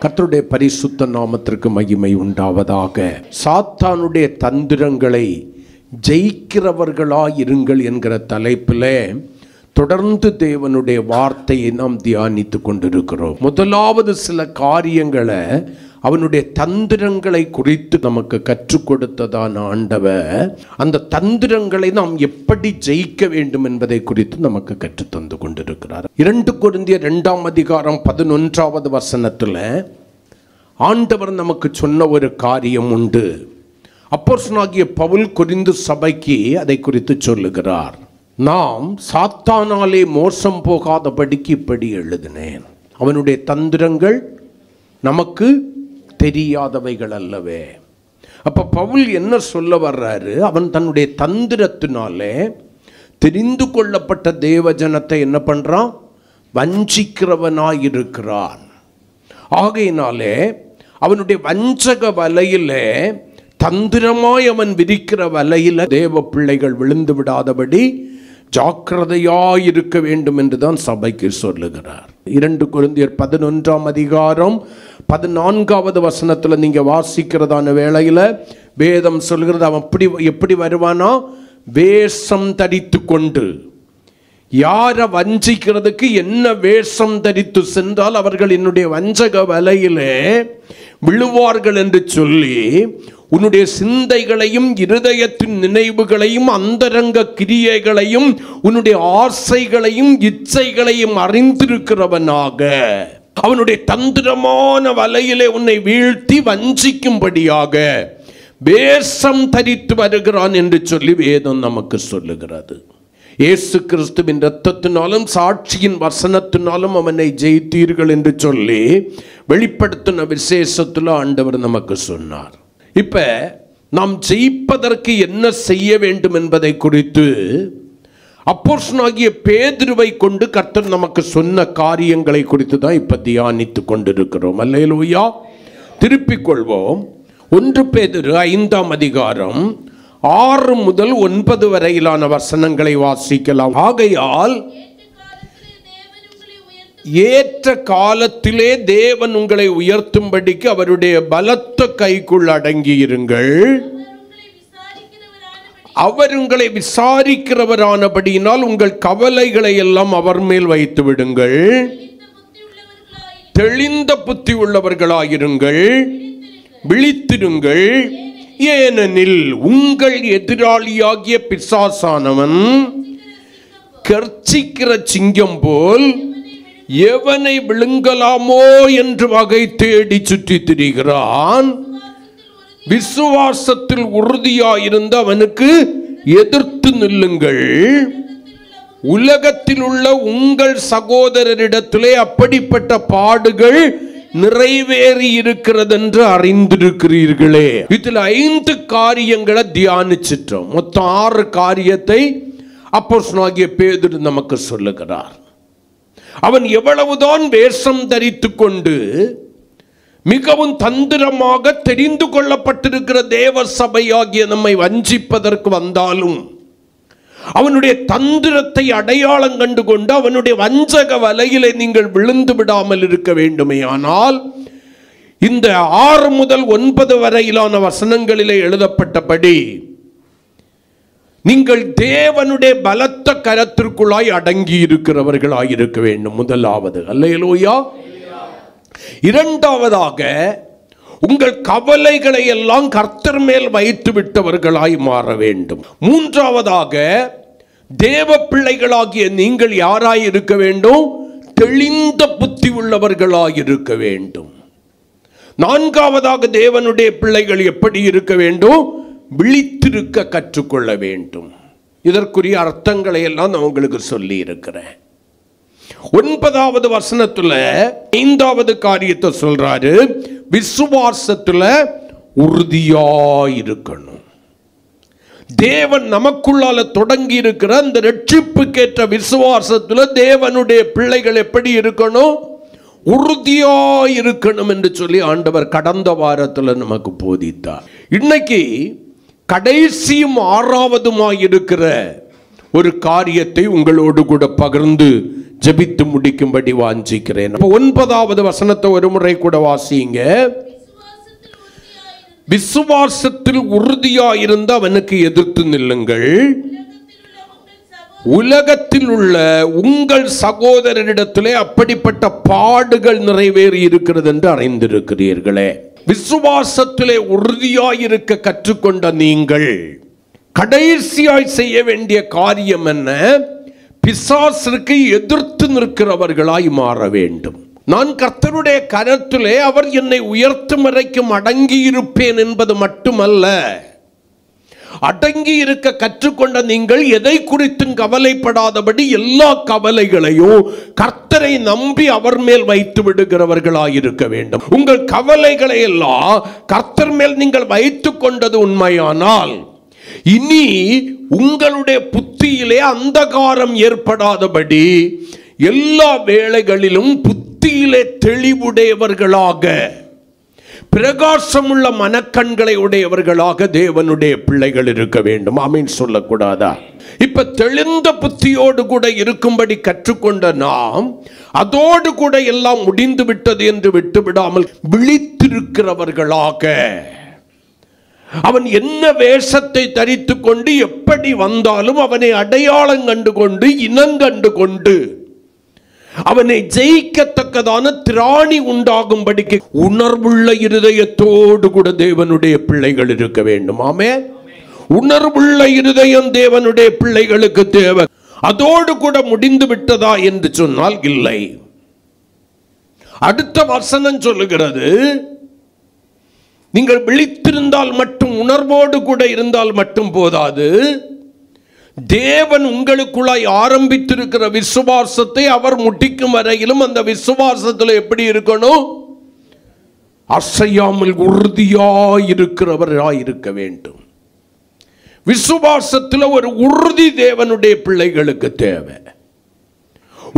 கர்த்தருடைய பரிசுத்த நாமத்திற்கு மகிமை உண்டாவதாக. சாத்தானுடைய தந்திரங்களை ஜெயிக்கிறவர்களாயிருங்கள் என்கிற தலைப்பில் தொடர்ந்து தேவனுடைய வார்த்தையை நாம் தியானித்து கொண்டிருக்கிறோம். முதலாவது சில காரியங்களை அவனுடைய தந்திரங்களை குறித்து நமக்கு கற்றுக் கொடுத்ததான ஆண்டவர் அந்த தந்திரங்களை நாம் எப்படி ஜெயிக்க வேண்டும் என்பதை குறித்து நமக்கு கற்றுத்தந்து கொண்டிருக்கிறார். 2 கொரிந்தியர் 2 வசனத்தில் ஆண்டவர் நமக்கு சொன்ன ஒரு காரியம் உண்டு. அப்போஸ்தலனாகிய பவுல் கொரிந்து சபைக்கு அதை குறித்து சொல்லுகிறார். நாம் சாத்தானாலே மோசம் போகாதபடிக்கு இப்படி எழுதினேன். அவனுடைய தந்திரங்கள் நமக்கு தெரியாதவைகள் அல்லவே. அப்ப பவுல் என்ன சொல்ல வர்றாரு? அவன் தன்னுடைய தந்திரத்தினாலே தெரிந்து கொள்ளப்பட்ட தேவஜனத்தை என்ன பண்றான்? வஞ்சிக்கிறவனாயிருக்கிறான். ஆகையினாலே அவனுடைய வஞ்சக வலையிலே, தந்திரமாய் அவன் விரிக்கிற வலையில தேவ பிள்ளைகள் விழுந்து விடாதபடி ஜாக்கிரதையாயிருக்க வேண்டும் என்றுதான் சபைக்கு சொல்லுகிறார். 2 கொரிந்தியர் 11 வசனத்துல நீங்க வாசிக்கிறதான வேளையில வேதம் சொல்கிறது, அவன் எப்படி வருவானா? வேஷம் தரித்து கொண்டு. யாரை வஞ்சிக்கிறதுக்கு என்ன வேஷம் தரித்து சென்றால் அவர்கள் என்னுடைய வஞ்சக வலையிலே விழுவார்கள் என்று சொல்லி உன்னுடைய சிந்தைகளையும் இருதயத்தின் நினைவுகளையும் அந்தரங்க கிரியைகளையும் உன்னுடைய ஆசைகளையும் இச்சைகளையும் அறிந்திருக்கிறவனாக அவனுடைய தந்திரமான வலையிலே உன்னை வீழ்த்தி வஞ்சிக்கும்படியாக வேஷம் தரித்து வருகிறான் என்று சொல்லி வேதம் நமக்கு சொல்லுகிறது. இயேசு கிறிஸ்துவின் இரத்தத்தினாலும் சாட்சியின் வசனத்தினாலும் அவனை ஜெயித்தீர்கள் என்று சொல்லி வெளிப்படுத்தின விசேஷத்தில் ஆண்டவர் நமக்கு சொன்னார். இப்ப நாம் ஜெயிப்பதற்கு என்ன செய்ய வேண்டும் என்பதை குறித்து அப்போஸ்தலனாகிய பேதுருவை கொண்டு கர்த்தர் நமக்கு சொன்ன காரியங்களை குறித்து தான் இப்ப தியானித்து கொண்டிருக்கிறோம். அல்லேலூயா. திருப்பிக் கொள்வோம். 1 பேதுரு 5 6 முதல் 9 வரையிலான வசனங்களை வாசிக்கலாம். ஆகையால் ஏற்ற காலத்திலே தேவன் உங்களை உயர்த்தும்படிக்கு அவருடைய பலத்த கைக்குள் அடங்கியிருங்கள். அவர் உங்களை விசாரிக்கிறவரானபடியினால் உங்கள் கவலைகளை எல்லாம் அவர் மேல் வைத்து விடுங்கள். தெளிந்த புத்தி உள்ளவர்களாயிருங்கள், விழித்திருங்கள். ஏனெனில் உங்கள் எதிராளியாகிய பிசாசானவன் கர்ச்சிக்கிற சிங்கம் போல் எவனை விழுங்கலாமோ என்று வகை தேடி சுற்றி திரிகிறான். விசுவாசத்தில் உறுதியாயிருந்த அவனுக்கு எதிர்த்து நில்லுங்கள். உலகத்தில் உள்ள உங்கள் சகோதரரிடத்திலே அப்படிப்பட்ட பாடுகள் நிறைவேறி இருக்கிறது என்று அறிந்திருக்கிறீர்களே. இதில் 5 காரியங்களை தியானிச்சிட்டோம். மொத்தம் 6 காரியத்தை அப்போஸ்தலனாகிய பேதுரு நமக்கு சொல்லுகிறார். அவன் எவ்வளவுதான் வேஷம் தரித்து கொண்டு மிகவும் தந்திரமாக தெரிந்து கொள்ளப்பட்டிருக்கிற தேவ சபையாகிய நம்மை வஞ்சிப்பதற்கு வந்தாலும் அவனுடைய தந்திரத்தை அடையாளம் கண்டு கொண்டு அவனுடைய வஞ்சக வலையிலே நீங்கள் விழுந்து விடாமல் இருக்க வேண்டுமே. ஆனால் இந்த 6 முதல் 9 வரையிலான வசனங்களிலே எழுதப்பட்டபடி நீங்கள் தேவனுடைய பலத்த கரத்திற்குள்ளாய் அடங்கி இருக்கிறவர்களாயிருக்க வேண்டும். முதலாவது. அல்லேலூயா. இரண்டாவதாக உங்கள் கவலைகளை எல்லாம் கர்த்தர் மேல் வைத்து விட்டவர்களாய் மாற வேண்டும். மூன்றாவதாக தேவ பிள்ளைகளாகிய நீங்கள் யாராய் இருக்க வேண்டும்? தெளிந்த புத்தி உள்ளவர்களாய் இருக்க வேண்டும். நான்காவதாக தேவனுடைய பிள்ளைகள் எப்படி இருக்க வேண்டும்? விழித்திருக்க கற்றுக்கொள்ள வேண்டும். இதற்குரிய அர்த்தங்களை எல்லாம் நான் உங்களுக்கு சொல்லி இருக்கிறேன். 9வது வசனத்துல 5வது காரியத்தை சொல்றாரு. விசுவாசத்துல உறுதியாயிருக்கணும். தேவன் நமக்குள்ளால தொடங்கி இருக்கிற அந்த ரட்சிப்புக்கேற்ற விசுவாசத்துல தேவனுடைய பிள்ளைகள் எப்படி இருக்கணும்? உறுதியாயிருக்கணும் என்று சொல்லி ஆண்டவர் கடந்த வாரத்துல நமக்கு போதித்தார். இன்னைக்கு கடைசியும் 6வதுமாய் இருக்கிற ஒரு காரியத்தை உங்களோடு கூட பகிர்ந்து ஜெபித்து முடிக்கும்படி வாஞ்சிக்கிறேன். 9வது வசனத்தை ஒரு முறை கூட வாசிங்க. விசுவாசத்தில் உறுதியாயிருந்து அவனுக்கு எதிர்த்து நில்லுங்கள். உலகத்தில் உள்ள உங்கள் சகோதரரிடத்திலே அப்படிப்பட்ட பாடுகள் நிறைவேறி இருக்கிறது என்று அறிந்திருக்கிறீர்களே. விசுவாசத்திலே உறுதியாயிருக்க கற்றுக்கொண்ட நீங்கள் கடைசியாய் செய்ய வேண்டிய காரியம் என்ன? பிசாசுக்கு எதிர்த்து நிற்கிறவர்களாய் மாற வேண்டும். நான் கர்த்தருடைய கரத்திலே அவர் என்னை உயர்த்தும் வரைக்கும் அடங்கி இருப்பேன் என்பது மட்டுமல்ல, அடங்கி இருக்க கற்றுக்கொண்ட நீங்கள் எதை குறித்தும் கவலைப்படாதபடி எல்லா கவலைகளையும் கர்த்தரை நம்பி அவர் மேல் வைத்து விடுகிறவர்களாயிருக்க வேண்டும். உங்கள் கவலைகளை எல்லாம் கர்த்தர் மேல் நீங்கள் வைத்துக் கொண்டது உண்மையானால் இனி உங்களுடைய புத்தியிலே அந்தகாரம் ஏற்படாதபடி எல்லா வேளைகளிலும் புத்தியிலே தெளிவுடையவர்களாக, பிரகாசமுள்ள மனக்கண்களை உடையவர்களாக தேவனுடைய பிள்ளைகள் இருக்க வேண்டும். ஆமீன் சொல்லக்கூடாதா? இப்ப தெளிந்த புத்தியோடு கூட இருக்கும்படி கற்றுக்கொண்ட நாம் அதோடு கூட எல்லாம் முடிந்து விட்டது என்று விட்டுவிடாமல் விழித்திருக்கிறவர்களாக, அவன் என்ன வேஷத்தை தரித்து கொண்டு எப்படி வந்தாலும் அவனை அடையாளம் கண்டு கொண்டு இனங்கண்டு கொண்டு அவனை ஜெயிக்கத்தக்கதான திராணி உண்டாகும்படிக்கு உணர்வுள்ள இருதயத்தோடு கூட தேவனுடைய பிள்ளைகள் இருக்க வேண்டும். ஆமென். உணர்வுள்ள இருதயம் தேவனுடைய பிள்ளைகளுக்கு தேவை. அதோடு கூட முடிந்து விட்டதா என்று சொன்னால் இல்லை. அடுத்த வசனம் சொல்லுகிறது, நீங்கள் விழித்திருந்தால் மட்டும், உணர்வோடு கூட இருந்தால் மட்டும் போதாது, தேவன் உங்களுக்குள்ளாய் ஆரம்பித்திருக்கிற விசுவாசத்தை அவர் முடிக்கும் வரையிலும் அந்த விசுவாசத்தில் எப்படி இருக்கணும்? அசையாமல் உறுதியாயிருக்கிறவராய் இருக்க வேண்டும். விசுவாசத்தில் ஒரு உறுதி தேவனுடைய பிள்ளைகளுக்கு தேவை.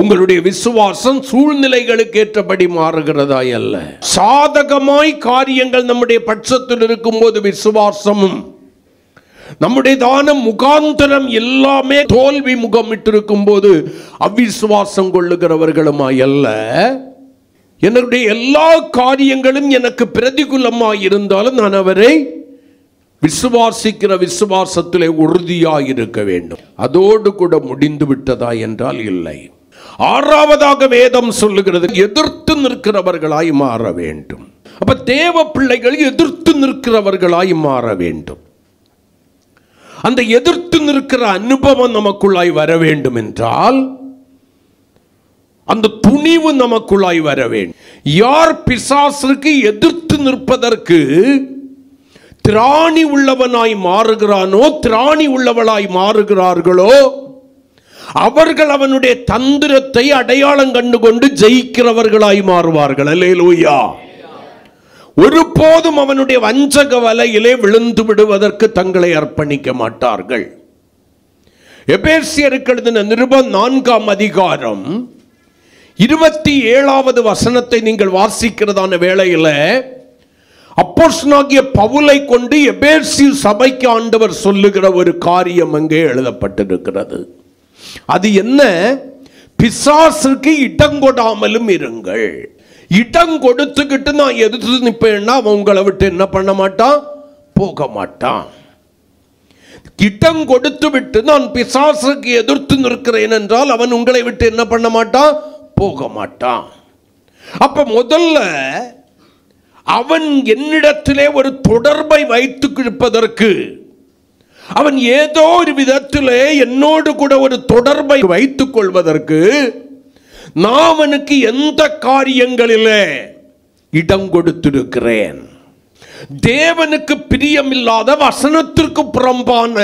உங்களுடைய விசுவாசம் சூழ்நிலைகளுக்கு ஏற்றபடி மாறுகிறதா அல்ல. சாதகமாய் காரியங்கள் நம்முடைய பட்சத்தில் இருக்கும்போது விசுவாசமும், நம்முடைய தானம் முகாந்தரம் எல்லாமே தோல்வி முகமிட்டிருக்கும் போது அவிசுவாசம் கொள்ளுகிறவர்களுமாய் அல்ல. என்னுடைய எல்லா காரியங்களும் எனக்கு பிரதிகூலமாய் இருந்தாலும் நான் அவரை விசுவாசிக்கிற விசுவாசத்திலே உறுதியாயிருக்க வேண்டும். அதோடு கூட முடிந்து விட்டதா என்றால் இல்லை. 6வதாக வேதம் சொல்லுகிறது, எதிர்த்து நிற்கிறவர்களாய் மாற வேண்டும். அப்ப தேவ பிள்ளைகள் எதிர்த்து நிற்கிறவர்களாய் மாற வேண்டும். அந்த எதிர்த்து நிற்கிற அனுபவம் நமக்குள்ளாய் வர வேண்டும் என்றால் அந்த துணிவு நமக்குள்ளாய் வர வேண்டும். யார் பிசாசுக்கு எதிர்த்து நிற்பதற்கு திராணி உள்ளவனாய் மாறுகிறானோ, திராணி உள்ளவளாய் மாறுகிறார்களோ, அவர்கள் அவனுடைய தந்திரத்தை அடையாளம் கண்டுகொண்டு ஜெயிக்கிறவர்களாய் மாறுவார்கள். அல்லேலூயா. ஒருபோதும் அவனுடைய வஞ்சக வலையிலே விழுந்து விடுவதற்கு தங்களை அர்ப்பணிக்க மாட்டார்கள். எபேசியருக்கு எழுதின நிருபம் 4ஆம் அதிகாரம் 27வது வசனத்தை நீங்கள் வாசிக்கிறதான வேளையில் அப்போஸ்தலனாகிய பவுலை கொண்டு எபேசு சபைக்கு ஆண்டவர் சொல்லுகிற ஒரு காரியம் அங்கே எழுதப்பட்டிருக்கிறது. அது என்ன? பிசாசுக்கு இடம் கொடாமலும் இருங்கள். இடம் கொடுத்துக்கிட்டு நான் எதிர்த்து நிற்பேன்னா அவன் உங்களை விட்டு என்ன பண்ண மாட்டான்? போக மாட்டான். இடம் கொடுத்து விட்டு நான் பிசாசுக்கு எதிர்த்து நிற்கிறேன் என்றால் அவன் உங்களை விட்டு என்ன பண்ண மாட்டான்? போக மாட்டான். அப்ப முதல்ல அவன் என்னிடத்திலே ஒரு தொடர்பை வைத்து இருப்பதற்கு, அவன் ஏதோ ஒரு விதத்திலே என்னோடு கூட ஒரு தொடர்பை வைத்துக் கொள்வதற்கு நான் அவனுக்கு எந்த காரியங்களிலே இடம் கொடுத்திருக்கிறேன்? தேவனுக்கு பிரியமில்லாத, வசனத்திற்கு புறம்பான,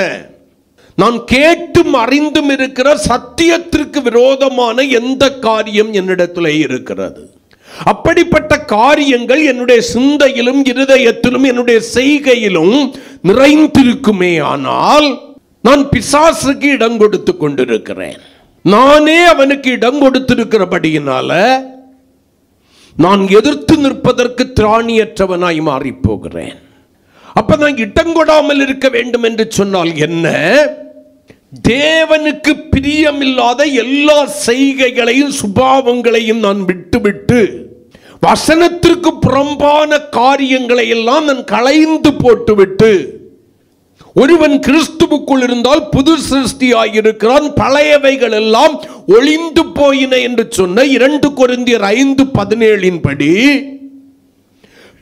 நான் கேட்டும் அறிந்தும் இருக்கிற சத்தியத்திற்கு விரோதமான எந்த காரியம் என்னிடத்திலே இருக்கிறது? அப்படிப்பட்ட காரியங்கள் என்னுடைய சிந்தையிலும் இருதயத்திலும் என்னுடைய செய்கையிலும் நிறைந்திருக்குமே ஆனால் நான் பிசாசுக்கு இடம் கொடுத்து கொண்டிருக்கிறேன். நானே அவனுக்கு இடம் கொடுத்திருக்கிறபடியினால நான் எதிர்த்து நிற்பதற்கு திராணியற்றவனாய் மாறி போகிறேன். அப்ப நான் இடம் கொடாமல் இருக்க வேண்டும் என்று சொன்னால் என்ன? தேவனுக்கு பிரியமில்லாத எல்லா செய்கைகளையும் சுபாவங்களையும் நான் விட்டுவிட்டு வசனத்திற்கு புறம்பான காரியங்களை எல்லாம் நான் களைந்து போட்டுவிட்டு, ஒருவன் கிறிஸ்துவுக்குள் இருந்தால் புது சிருஷ்டியாயிருக்கிறான், பழையவைகள் எல்லாம் ஒளிந்து போயின என்று சொன்ன 2 கொரிந்தியர் 5:17 படி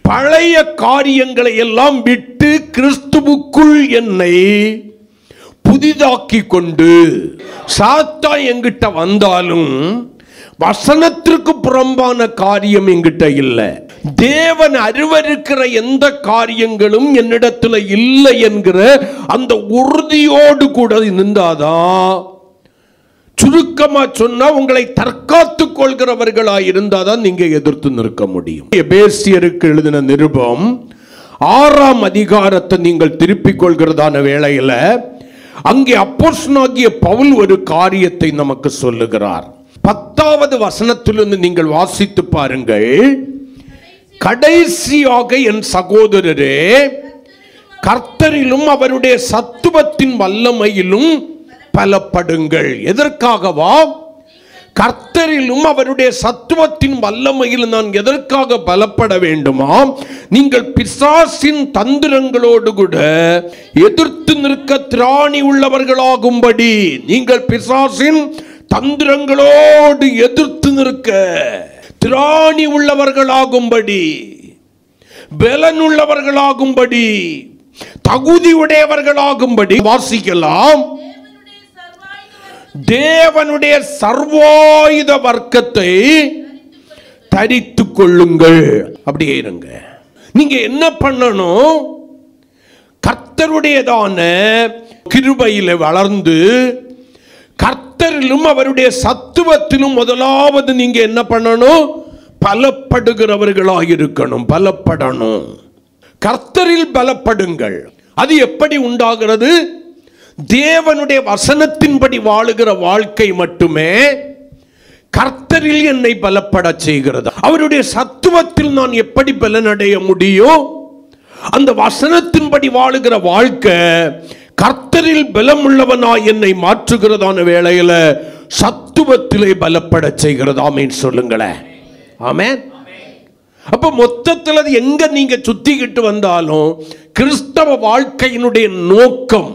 பழைய காரியங்களை எல்லாம் விட்டு கிறிஸ்துவுக்குள் என்னை புதிதாக்கி கொண்டு, சாத்தான் என்கிட்ட வந்தாலும் வசனத்திற்கு புறம்பான காரியம் என்கிட்ட இல்லை, தேவன் அருவருக்கிற எந்த காரியங்களும் என்னிடத்தில் இல்லை என்கிற அந்த உறுதியோடு கூட இருந்தாதான், சுருக்கமா சொன்னா உங்களை தற்காத்துக் கொள்கிறவர்களாய் இருந்தாதான் நீங்க எதிர்த்து நிற்க முடியும். எபேசியருக்கு எழுதின நிருபம் 6ஆம் அதிகாரத்தை நீங்கள் திருப்பிக் கொள்கிறதான வேளையில அங்கே அப்போஸ்தலனாகிய பவுல் ஒரு காரியத்தை நமக்கு சொல்லுகிறார். 10வது வசனத்திலிருந்து நீங்கள் வாசித்து பாருங்கள். கடைசியாக என் சகோதரரே, கர்த்தரிலும் அவருடைய சத்துவத்தின் வல்லமையிலும் பலப்படுங்கள். எதற்காகவா? கர்த்தரிலும் அவருடைய சத்துவத்தின் வல்லமையில் நான் எதற்காக பலப்பட வேண்டுமா? நீங்கள் பிசாசின் தந்திரங்களோடு கூட எதிர்த்து நிற்க திராணி உள்ளவர்களாகும்படி, நீங்கள் பிசாசின் தந்திரங்களோடு எதிர்த்து நிற்க திராணி உள்ளவர்களாகும்படி, பலனுள்ளவர்களாகும்படி, தகுதி உடையவர்களாகும்படி வாசிக்கலாம். தேவனுடைய சர்வாயுத வர்க்கத்தை தரித்துக் கொள்ளுங்கள். அப்படியே இருங்க. நீங்க என்ன பண்ணணும்? கர்த்தருடையதான கிருபையில வளர்ந்து கர்த்தரிலும் அவருடைய சத்துவத்திலும் முதலாவது நீங்க என்ன பண்ணணும்? பலப்படுகிறவர்களாக இருக்கணும். பலப்படணும். கர்த்தரில் பலப்படுங்கள். அது எப்படி உண்டாகிறது? தேவனுடைய வசனத்தின்படி வாழுகிற வாழ்க்கை மட்டுமே கர்த்தரில் என்னை பலப்பட செய்கிறது. அவருடைய சத்துவத்தில் நான் எப்படி பலனடைய முடியும்? அந்த வசனத்தின்படி வாழுகிற வாழ்க்கை கர்த்தரில் பலமுள்ளவனாய் என்னை மாற்றுகிறதான வேளையில சத்துவத்திலே பலப்பட செய்கிறது. ஆமென் சொல்லுங்களேன். ஆமென். அப்ப மொத்தத்தில் அது எங்க நீங்க சுத்திக்கிட்டு வந்தாலும் கிறிஸ்தவ வாழ்க்கையினுடைய நோக்கம்,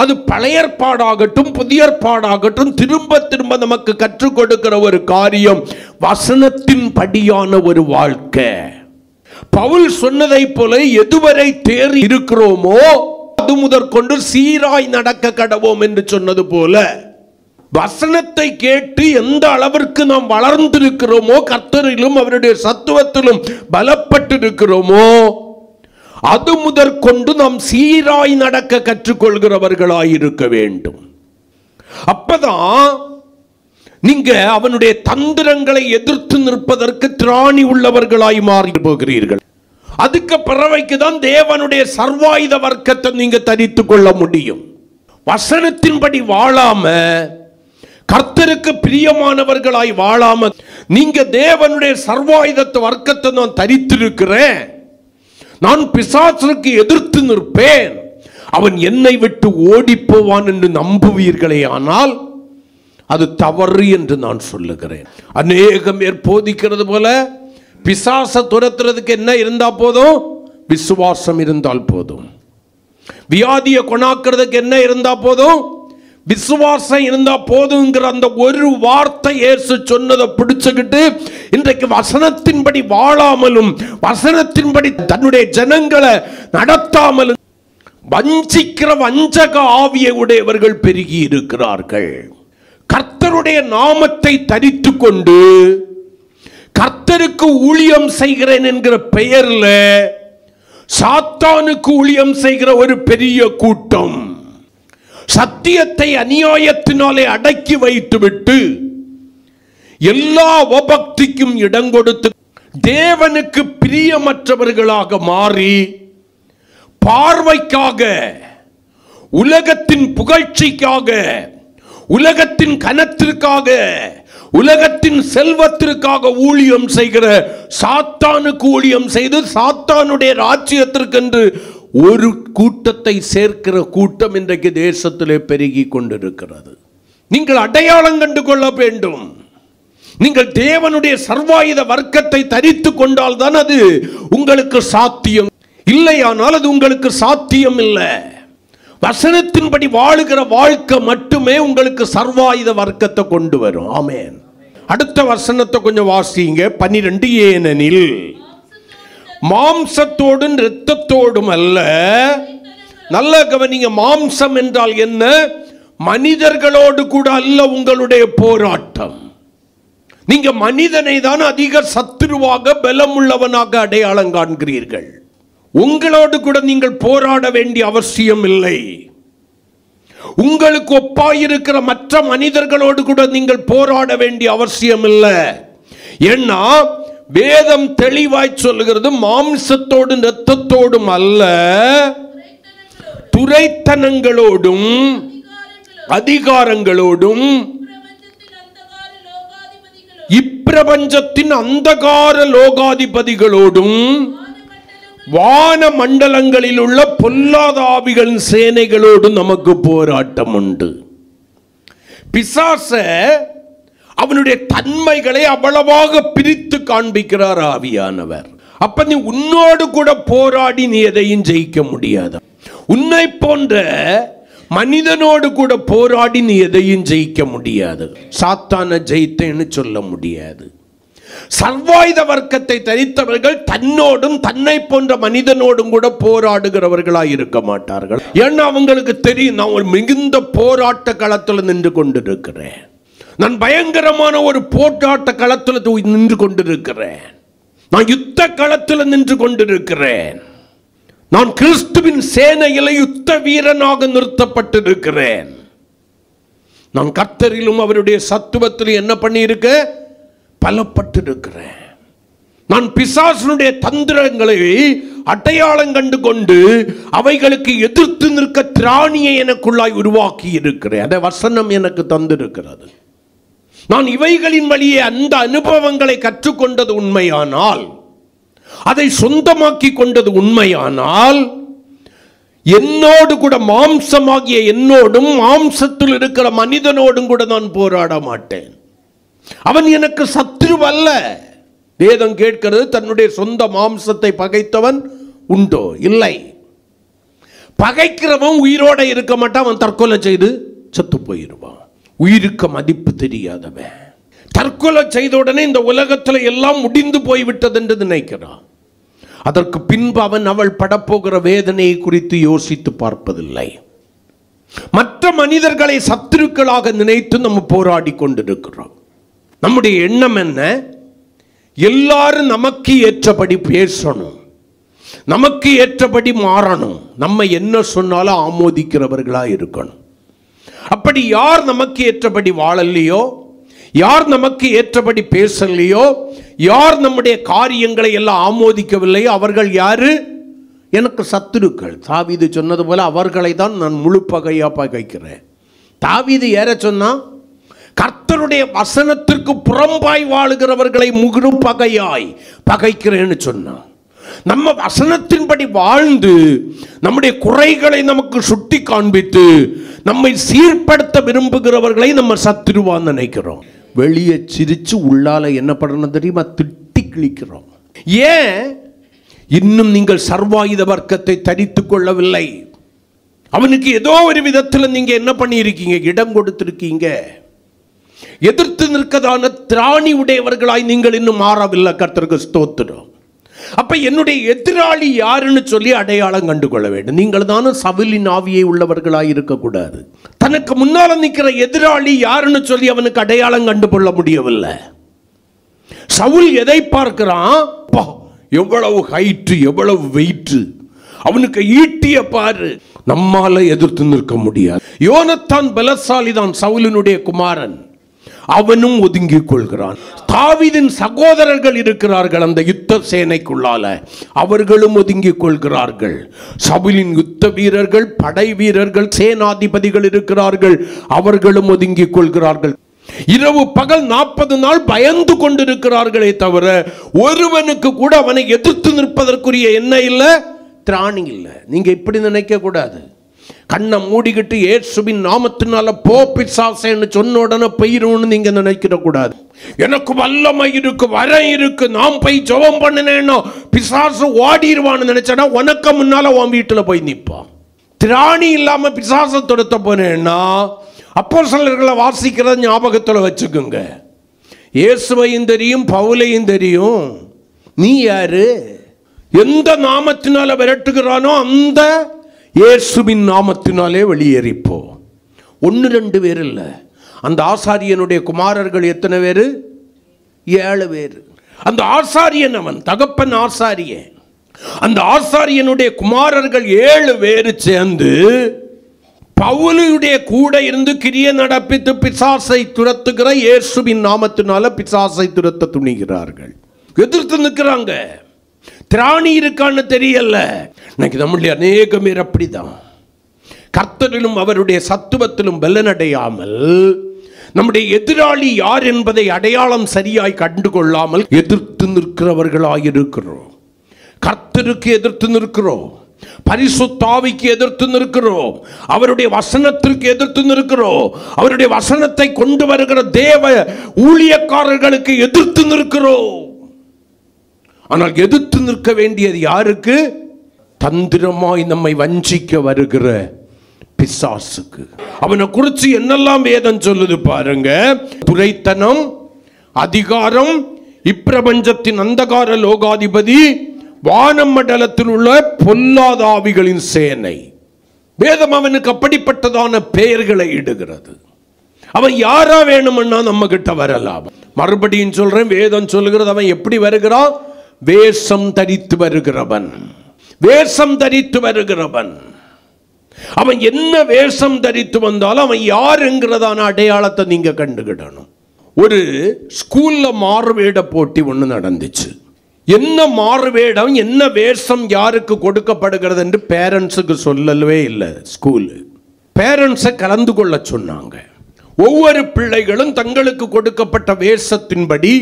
அது பழைய ஏற்பாடாகட்டும் புதிய ஏற்பாடாகட்டும், திரும்ப திரும்ப நமக்கு கற்றுக் கொடுக்கிற ஒரு காரியம் வசனத்தின் படியான ஒரு வாழ்க்கை. பவுல் சொன்னதை போல எதுவரை தேறி இருக்கிறோமோ அது முதற்கொண்டு சீராய் நடக்க கடவோம் என்று சொன்னது போல, வசனத்தை கேட்டு எந்த அளவிற்கு நாம் வளர்ந்திருக்கிறோமோ, கர்த்தரிலும் அவருடைய சத்துவத்திலும் பலப்பட்டு இருக்கிறோமோ, அது முதற்கொண்டு நாம் சீராய் நடக்க கற்றுக்கொள்கிறவர்களாய் இருக்க வேண்டும். அப்பதான் நீங்க அவனுடைய தந்திரங்களை எதிர்த்து நிற்பதற்கு திராணி உள்ளவர்களாய் மாறி போகிறீர்கள். அதுக்கு பிறவைக்கு தான் தேவனுடைய சர்வாயுத வர்க்கத்தை நீங்க தரித்துக் கொள்ள முடியும். வசனத்தின்படி வாழாம, கர்த்தருக்கு பிரியமானவர்களாய் வாழாம, நீங்க தேவனுடைய சர்வாயுத வர்க்கத்தை நான் தரித்திருக்கிறேன், நான் பிசாசுக்கு எதிர்த்து நிற்பேன், அவன் என்னை விட்டு ஓடி போவான் என்று நம்புவீர்களே, ஆனால் அது தவறு என்று நான் சொல்லுகிறேன். அநேகம் பேர் போதிக்கிறது போல பிசாச துரத்துறதுக்கு என்ன இருந்தா போதும்? விசுவாசம் இருந்தால் போதும். வியாதியை கொணாக்குறதுக்கு என்ன இருந்தா போதும்? விசுவாசம் இருந்தா போதுங்கிற அந்த ஒரு வார்த்தை இயேசு சொன்னதை பிடிச்சுக்கிட்டு இன்றைக்கு வசனத்தின்படி வாழாமலும் வசனத்தின்படி தன்னுடைய ஜனங்களை நடத்தாமலும் வஞ்சிக்கிற வஞ்சக ஆவியை உடையவர்கள் பெருகி இருக்கிறார்கள். கர்த்தருடைய நாமத்தை தரித்து கொண்டு கர்த்தருக்கு ஊழியம் செய்கிறேன் என்கிற பெயர்ல சாத்தானுக்கு ஊழியம் செய்கிற ஒரு பெரிய கூட்டம் சத்தியத்தை அநியாயத்தினாலே அடக்கி வைத்துவிட்டு எல்லா உபபக்திக்கும் இடம் கொடுத்து தேவனுக்கு பிரியமற்றவர்களாக மாறி பார்வைக்காக, உலகத்தின் புகழ்ச்சிக்காக, உலகத்தின் கனத்திற்காக, உலகத்தின் செல்வத்திற்காக ஊழியம் செய்கிற, சாத்தானுக்கு ஊழியம் செய்து சாத்தானுடைய ராஜ்யத்திற்கென்று ஒரு கூட்டத்தை சேர்க்கிற கூட்டம் இன்றைக்கு தேசத்திலே பெருகி கொண்டிருக்கிறது. நீங்கள் அடையாளம் கண்டு கொள்ள வேண்டும். நீங்கள் தேவனுடைய சர்வாயுத வர்க்கத்தை தரித்து கொண்டால் தான் அது உங்களுக்கு சாத்தியம். இல்லையானால் அது உங்களுக்கு சாத்தியம் இல்லை. வசனத்தின்படி வாழுகிற வாழ்க்கை மட்டுமே உங்களுக்கு சர்வாயுத வர்க்கத்தை கொண்டு வரும். ஆமென். அடுத்த வசனத்தை கொஞ்சம் வாசிங்க. 12. ஏனெனில் மாம்சத்தோடும் இரத்தத்தோடும் அல்ல. நல்ல கவனிங்க. மாம்சம் என்றால் என்ன? மனிதர்களோடு கூட அல்ல உங்களுடைய போராட்டம். நீங்க மனிதனை தான் அதிக சத்துருவாக பலம் உள்ளவனாக அடையாளம் காண்கிறீர்கள். உங்களோடு கூட நீங்கள் போராட வேண்டிய அவசியம் இல்லை. உங்களுக்கு ஒப்பாயிருக்கிற மற்ற மனிதர்களோடு கூட நீங்கள் போராட வேண்டிய அவசியம் இல்லை. ஏன்னா வேதம் தெளிவாய் சொல்லுகிறது, மாம்சத்தோடும் இரத்தத்தோடும் அல்ல, துரைத்தனங்களோடும் அதிகாரங்களோடும் இப்பிரபஞ்சத்தின் அந்தகார லோகாதிபதிகளோடும் வான மண்டலங்களில் உள்ள பொல்லாத ஆவிகளின் சேனைகளோடு நமக்கு போராட்டம் உண்டு. பிசாச அவனுடைய தன்மைகளை அவ்வளவாக பிரித்து காண்பிக்கிறார் ஆவியானவர். அப்ப நீ உன்னோடு கூட போராடி நீ எதையும் ஜெயிக்க முடியாது. உன்னை போன்ற மனிதனோடு கூட போராடி நீ எதையும் ஜெயிக்க முடியாது. சாத்தான ஜெயித்தேன்னு சொல்ல முடியாது. சர்வாயுத வர்க்கத்தை தரித்தவர்கள் தன்னோடும் தன்னை போன்ற மனிதனோடும் கூட போராடுகிறவர்களாக இருக்க மாட்டார்கள். ஏன்னா அவங்களுக்கு தெரியும், நான் ஒரு மிகுந்த போராட்ட களத்தில் நின்று கொண்டிருக்கிறேன். நான் பயங்கரமான ஒரு போராட்ட களத்தில் நின்று கொண்டிருக்கிறேன். நான் யுத்த களத்தில் நின்று கொண்டிருக்கிறேன். நான் கிறிஸ்துவின் சேனையிலே யுத்த வீரனாக நிறுத்தப்பட்டிருக்கிறேன். நான் கர்த்தரிலும் அவருடைய சத்துவத்திலும் என்ன பண்ணியிருக்க? பலப்பட்டிருக்கிறேன். நான் பிசாசனுடைய தந்திரங்களை அடையாளம் கண்டு கொண்டு அவைகளுக்கு எதிர்த்து நிற்க திராணியை எனக்குள்ளாய் உருவாக்கி இருக்கிறேன். அந்த வசனம் எனக்கு தந்திருக்கிறது. நான் இவைகளின் வழியே அந்த அனுபவங்களை கற்றுக்கொண்டது உண்மையானால், அதை சொந்தமாக்கி கொண்டது உண்மையானால், என்னோடு கூட மாம்சமாகிய என்னோடும் மாம்சத்தில் இருக்கிற மனிதனோடும் கூட நான் போராட மாட்டேன். அவன் எனக்கு சத்ரு அல்ல. வேதம் கேட்கிறது, தன்னுடைய சொந்த மாம்சத்தை பகைத்தவன் உண்டோ? இல்லை. பகைக்கிறவன் உயிரோட இருக்க மாட்டான். அவன் தற்கொலை செய்து செத்து போயிருவான். உயிருக்கு மதிப்பு தெரியாதவன் தற்கொலை செய்த உடனே இந்த உலகத்தில் எல்லாம் முடிந்து போய்விட்டது என்று நினைக்கிறான். அதற்கு பின்பு அவன் அவள் படப்போகிற வேதனையை குறித்து யோசித்து பார்ப்பதில்லை. மற்ற மனிதர்களை சத்துருக்களாக நினைத்து நம்ம போராடி கொண்டிருக்கிறோம். நம்முடைய எண்ணம் என்ன? எல்லாரும் நமக்கு ஏற்றபடி பேசணும், நமக்கு ஏற்றபடி மாறணும், நம்ம என்ன சொன்னாலும் ஆமோதிக்கிறவர்களா இருக்கணும். அப்படி யார் நமக்கு ஏற்றபடி வாழலையோ, யார் நமக்கு ஏற்றபடி பேசலையோ, யார் நம்முடைய காரியங்களை எல்லாம் ஆமோதிக்கவில்லையோ அவர்கள் யாரு? எனக்கு சத்துருக்கள். தாவீது சொன்னது போல அவர்களை தான் நான் முழு பகையா பகைக்கிறேன். தாவீது ஏற சொன்னா, கர்த்தருடைய வசனத்திற்கு புறம்பாய் வாழுகிறவர்களை முழு பகையாய் பகைக்கிறேன்னு சொன்னான். நம்ம வசனத்தின்படி வாழ்ந்து நம்முடைய குறைகளை நமக்கு சுட்டி காண்பித்து நம்மை சீர்படுத்த விரும்புகிறவர்களை நம்ம சத்துருவான் நினைக்கிறோம். வெளியே சிரிச்சு உள்ளால என்ன பண்ணணும் தெரியுமா? திட்டி கிழிக்கிறோம். ஏன்? இன்னும் நீங்கள் சர்வாயுத வர்க்கத்தை தரித்து கொள்ளவில்லை. அவனுக்கு ஏதோ ஒரு விதத்தில் நீங்க என்ன பண்ணியிருக்கீங்க? இடம் கொடுத்திருக்கீங்க. எதிர்த்து நிற்கதான திராணி உடையவர்களாய் நீங்கள் இன்னும் மாறவில்லை. கர்த்தருக்கு ஸ்தோத்திரம். அப்ப என்னுடைய எதிராளி யாருன்னு சொல்லி அடையாளம் கண்டுகொள்ள வேண்டும். நீங்கள் தானே சவுலின் ஆவியை உள்ளவர்களாய் இருக்கக்கூடாது. தனக்கு முன்னால நிற்கிற எதிராளி யாருன்னு சொல்லி அவனுக்கு அடையாளம் கண்டுகொள்ள முடியவில்லை. சவுல் எதை பார்க்கிறான்? எவ்வளவு ஹைட்டு, எவ்வளவு வெயிட், அவனுக்கு ஈட்டிய பாரு. நம்மால எதிர்த்து நிற்க முடியாது. யோனத்தான் பலசாலி தான், சவுலினுடைய குமாரன். அவனும் ஒதுங்கிக் கொள்கிறான். தாவீதின் சகோதரர்கள் இருக்கிறார்கள் அந்த யுத்த சேனைக்குள்ளால, அவர்களும் ஒதுங்கிக் கொள்கிறார்கள். சவுலின் யுத்த வீரர்கள், படை வீரர்கள், சேனாதிபதிகள் இருக்கிறார்கள், அவர்களும் ஒதுங்கிக் கொள்கிறார்கள். இரவு பகல் 40 நாள் பயந்து கொண்டிருக்கிறார்களே தவிர ஒருவனுக்கு கூட அவனை எதிர்த்து நிற்பதற்குரிய என்ன இல்லை? திராணி இல்லை. நீங்க இப்படி நினைக்க கூடாது. கண்ணை மூடிக்கிட்டு இயேசுவின் நாமத்தினால போ பிசாசேன்னு சொன்ன உடனே போயிரும்னு நீங்க நினைக்கிற கூடாது. எனக்கு வல்லமை இருக்கு, வரம் இருக்கு, நான் போய் ஜெபம் பண்ணினேன்னா பிசாசு ஓடிடுவான்னு நினைச்சனா உனக்கு முன்னால உன் வீட்டுல போய் நிற்பான். திராணி இல்லாம பிசாசை துரத்த போனேன்னா அப்போஸ்தலர்களை வாசிக்கிறத ஞாபகத்துல வச்சுக்கோங்க. இயேசுவையும் தெரியும், பவுலையும் தெரியும். நீ யாரு? எந்த நாமத்தினால விரட்டுகிறானோ அந்த இயேசுவின் நாமத்தினாலே வெளியேறிப்போ. 1-2 பேர் இல்லை. அந்த ஆசாரியனுடைய குமாரர்கள் எத்தனை பேரு? 7 பேர். அந்த ஆசாரியன் அவன் தகப்பன் ஆசாரியன். அந்த ஆசாரியனுடைய குமாரர்கள் 7 பேர் சேர்ந்து பவுலுடைய கூட இருந்து கிரியை நடப்பித்து பிசாசை துரத்துகிற இயேசுவின் நாமத்தினால பிசாசை துரத்த துணிகிறார்கள். எதிர்த்து நிற்கிறாங்க. திராணி இருக்கான்னு தெரியல. இன்னைக்கு நம்முடைய அநேக பேர் அப்படிதான். கர்த்தரிலும் அவருடைய சத்துவத்திலும் பலனடையாமல் நம்முடைய எதிராளி யார் என்பதை அடையாளம் சரியாய் கண்டுகொள்ளாமல் எதிர்த்து நிற்கிறவர்களாயிருக்கிறோம். கர்த்தருக்கு எதிர்த்து நிற்கிறோம், பரிசுத்த ஆவிக்கு எதிர்த்து நிற்கிறோம், அவருடைய வசனத்திற்கு எதிர்த்து நிற்கிறோம், அவருடைய வசனத்தை கொண்டு வருகிற தேவ ஊழியக்காரர்களுக்கு எதிர்த்து நிற்கிறோம். ஆனால் எதிர்த்து நிற்க வேண்டியது யாருக்கு? தந்திரமாய் நம்மை வஞ்சிக்க வருகிற பிசாசுக்கு. அவனை குறித்து என்னெல்லாம் வேதம் சொல்லுது பாருங்க. துரைத்தனம், அதிகாரம், இப்பிரபஞ்சத்தின் அந்தகார லோகாதிபதி, வானம் மண்டலத்தில் உள்ள பொல்லாத ஆவிகளின் சேனை. வேதம் அவனுக்கு அப்படிப்பட்டதான பெயர்களை இடுகிறது. அவன் யாரா வேணும்னா நம்ம கிட்ட வரலாம். மறுபடியும் சொல்றேன், வேதம் சொல்லுகிறது அவன் எப்படி வருகிறான்? வேஷம் தரித்து வருகிறவன். வேஷம் தரித்து வருகிறவன். அவன் என்ன வேஷம் தரித்து வந்தாலும் அவன் யார் என்கிறதான அடையாளத்தை நீங்க கண்டுகிடணும். ஒரு ஸ்கூல்ல மாறுவேட போட்டி ஒன்று நடந்துச்சு. என்ன மாறுவேடம், என்ன வேஷம் யாருக்கு கொடுக்கப்படுகிறது என்று பேரண்ட்ஸுக்கு சொல்லவே இல்லை. ஸ்கூலு பேரண்ட்ஸை கலந்து கொள்ள சொன்னாங்க. ஒவ்வொரு பிள்ளைகளும் தங்களுக்கு கொடுக்கப்பட்ட வேஷத்தின்படி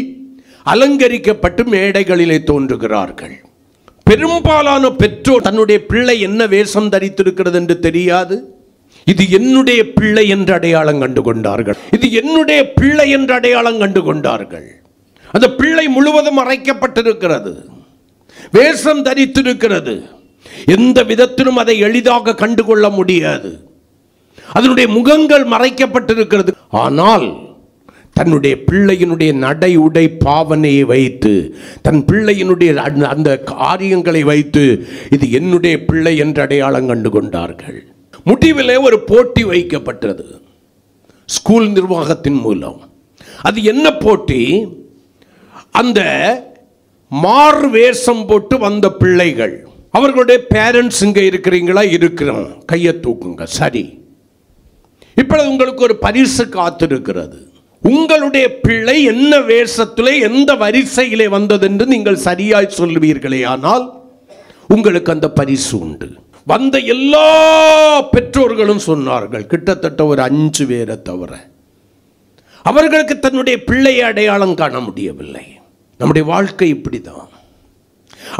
அலங்கரிக்கப்பட்டு மேடைகளிலே தோன்றுகிறார்கள். பெரும்பாலான பெற்றோர் தன்னுடைய பிள்ளை என்ன வேஷம் தரித்திருக்கிறது என்று தெரியாது. இது என்னுடைய பிள்ளை என்று அடையாளம் கண்டு கொண்டார்கள். இது என்னுடைய பிள்ளை என்று அடையாளம் கண்டு கொண்டார்கள். அந்த பிள்ளை முழுவதும் மறைக்கப்பட்டிருக்கிறது, வேஷம் தரித்திருக்கிறது. எந்த விதத்திலும் அதை எளிதாக கண்டுகொள்ள முடியாது. அதனுடைய முகங்கள் மறைக்கப்பட்டிருக்கிறது. ஆனால் தன்னுடைய பிள்ளையினுடைய நடை உடை பாவனையை வைத்து, தன் பிள்ளையினுடைய அந்த காரியங்களை வைத்து இது என்னுடைய பிள்ளை என்று அடையாளம் கண்டு கொண்டார்கள். முடிவிலே ஒரு போட்டி வைக்கப்பட்டது ஸ்கூல் நிர்வாகத்தின் மூலம். அது என்ன போட்டி? அந்த மாறு வேஷம் போட்டு வந்த பிள்ளைகள், அவர்களுடைய பேரண்ட்ஸ் இங்க இருக்கிறீங்களா? இருக்கிறோம், கையை தூக்குங்க. சரி, இப்பொழுது உங்களுக்கு ஒரு பரிசு காத்திருக்கிறது. உங்களுடைய பிள்ளை என்ன வேஷத்திலே எந்த வரிசையிலே வந்தது என்று நீங்கள் சரியாய் சொல்லுவீர்களே ஆனால் உங்களுக்கு அந்த பரிசு உண்டு. வந்த எல்லா பெற்றோர்களும் சொன்னார்கள், கிட்டத்தட்ட ஒரு 5 பேரை தவிர. அவர்களுக்கு தன்னுடைய பிள்ளையை அடையாளம் காண முடியவில்லை. நம்முடைய வாழ்க்கை இப்படிதான்.